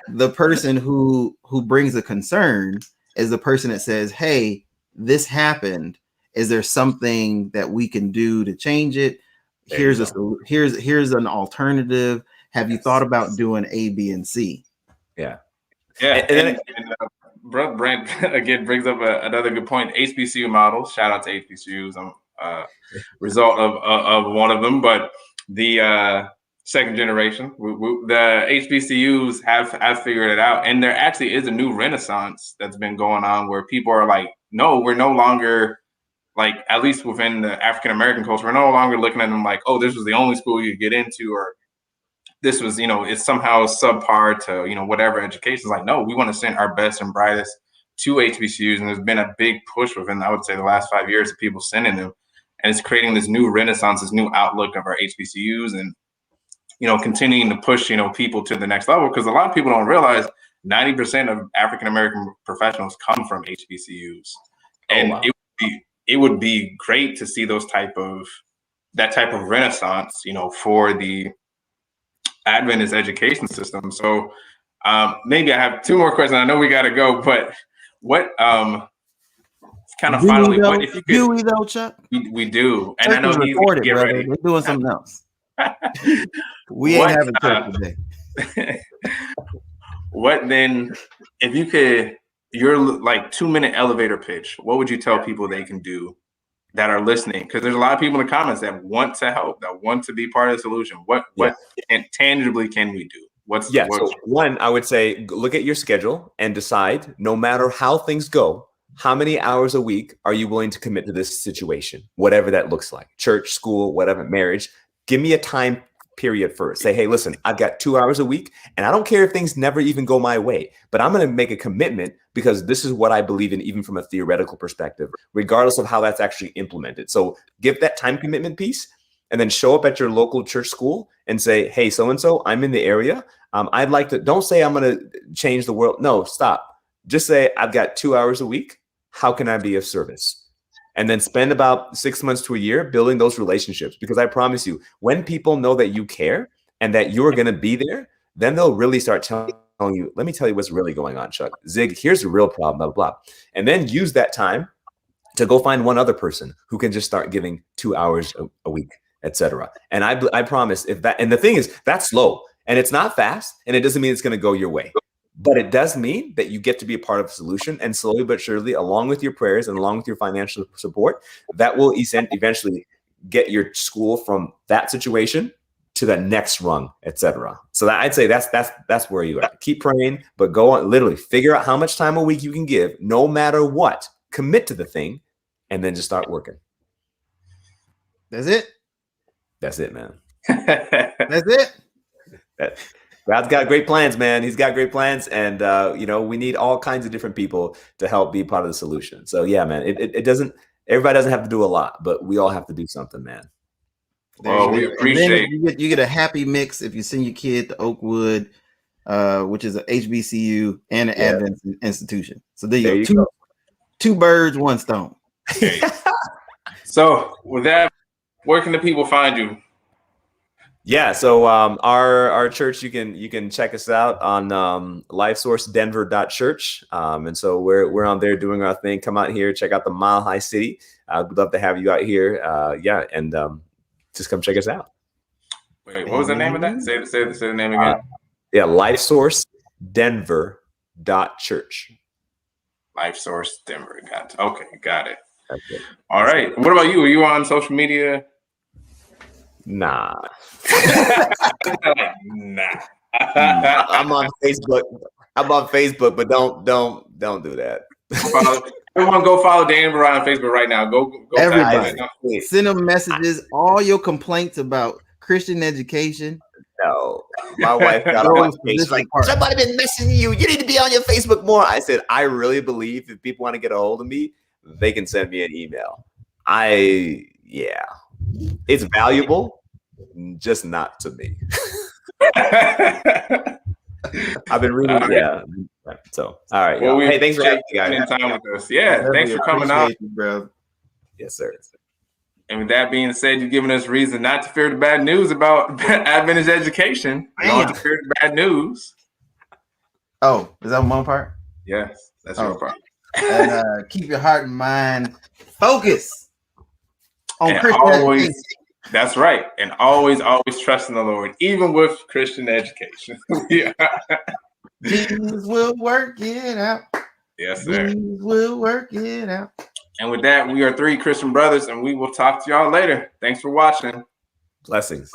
the person who brings a concern is the person that says, hey, this happened. Is there something that we can do to change it? Here's an alternative. Have you thought about doing A, B, and C? Yeah. And Brother Brent again brings up another good point. HBCU models. Shout out to HBCUs. I'm result of one of them, but the second generation, the HBCUs have figured it out, and there actually is a new renaissance that's been going on where people are like, no, we're no longer, like, at least within the African American culture, we're no longer looking at them like, oh, this was the only school you could get into, or this was, it's somehow subpar to, whatever education. It's like, no, we want to send our best and brightest to HBCUs. And there's been a big push within, I would say, the last 5 years of people sending them. And it's creating this new renaissance, this new outlook of our HBCUs, and, continuing to push, people to the next level. Because a lot of people don't realize 90% of African-American professionals come from HBCUs. And wow. It would be great to see that type of renaissance, for the Adventist education system. So maybe I have 2 more questions. I know we got to go, but what kind of finally, what if you could? Do we though, Chuck? We do, and Church I know is recorded, brother. We're doing something else. We ain't having church today. What then? If you could, your like 2-minute elevator pitch, what would you tell people they can do that are listening? Because there's a lot of people in the comments that want to help, that want to be part of the solution. What tangibly can we do? So one, I would say, look at your schedule and decide, no matter how things go, how many hours a week are you willing to commit to this situation, whatever that looks like, church, school, whatever, marriage. Give me a time period first. Say, hey, listen, I've got 2 hours a week, and I don't care if things never even go my way, but I'm going to make a commitment because this is what I believe in, even from a theoretical perspective, regardless of how that's actually implemented. So give that time commitment piece, and then show up at your local church school and say, hey, so-and-so, I'm in the area. I'd like to, don't say I'm going to change the world. No, stop. Just say, I've got 2 hours a week. How can I be of service? And then spend about 6 months to a year building those relationships. Because I promise you, when people know that you care and that you're going to be there, then they'll really start telling you, let me tell you what's really going on, Chuck. Zig, here's the real problem, blah, blah, blah. And then use that time to go find one other person who can just start giving 2 hours a week, etc. And I promise, if that, and the thing is, that's slow and it's not fast, and it doesn't mean it's going to go your way, but it does mean that you get to be a part of the solution, and slowly but surely, along with your prayers and along with your financial support, that will eventually get your school from that situation to the next rung, etc. So I'd say that's where you are. Keep praying, but go on, literally figure out how much time a week you can give, no matter what. Commit to the thing, and then just start working. That's it. That's it, man. That's it. God's got great plans, man. He's got great plans, and we need all kinds of different people to help be part of the solution. So yeah, man, it doesn't. Everybody doesn't have to do a lot, but we all have to do something, man. Well, we appreciate. You get a happy mix if you send your kid to Oakwood, which is a HBCU and an Advent institution. So there you go. Two birds, one stone. Okay. So with that, where can the people find you? Yeah, so our church, you can check us out on lifesourcedenver.church. And so we're on there doing our thing. Come out here, check out the Mile High City. I'd love to have you out here. And just come check us out. Wait, what was the name of that? Say the name again. lifesourcedenver.church. LifeSource Denver. Got it. Okay. All right. What about you? Are you on social media? Nah. Nah. I'm on Facebook. But don't do that. Everyone go follow Daniel BIRAI on Facebook right now. Go everybody. Send them messages, all your complaints about Christian education. No, my wife got on my face like, somebody been messaging you. You need to be on your Facebook more. I said, I really believe if people want to get a hold of me, they can send me an email. It's valuable, just not to me. I've been really, So, all right. Well, hey, thanks for having me, guys. Time with us. Yeah, thanks for coming out, bro. Yes, sir. And with that being said, you've given us reason not to fear the bad news about Adventist education. You don't have to fear the bad news. Oh, is that one part? Yes, that's your part. And keep your heart and mind focused on Christian education. That's right. And always trust in the Lord, even with Christian education. Jesus will work it out. Yes, sir. Jesus will work it out. And with that, we are 3 Christian brothers, and we will talk to y'all later. Thanks for watching. Blessings.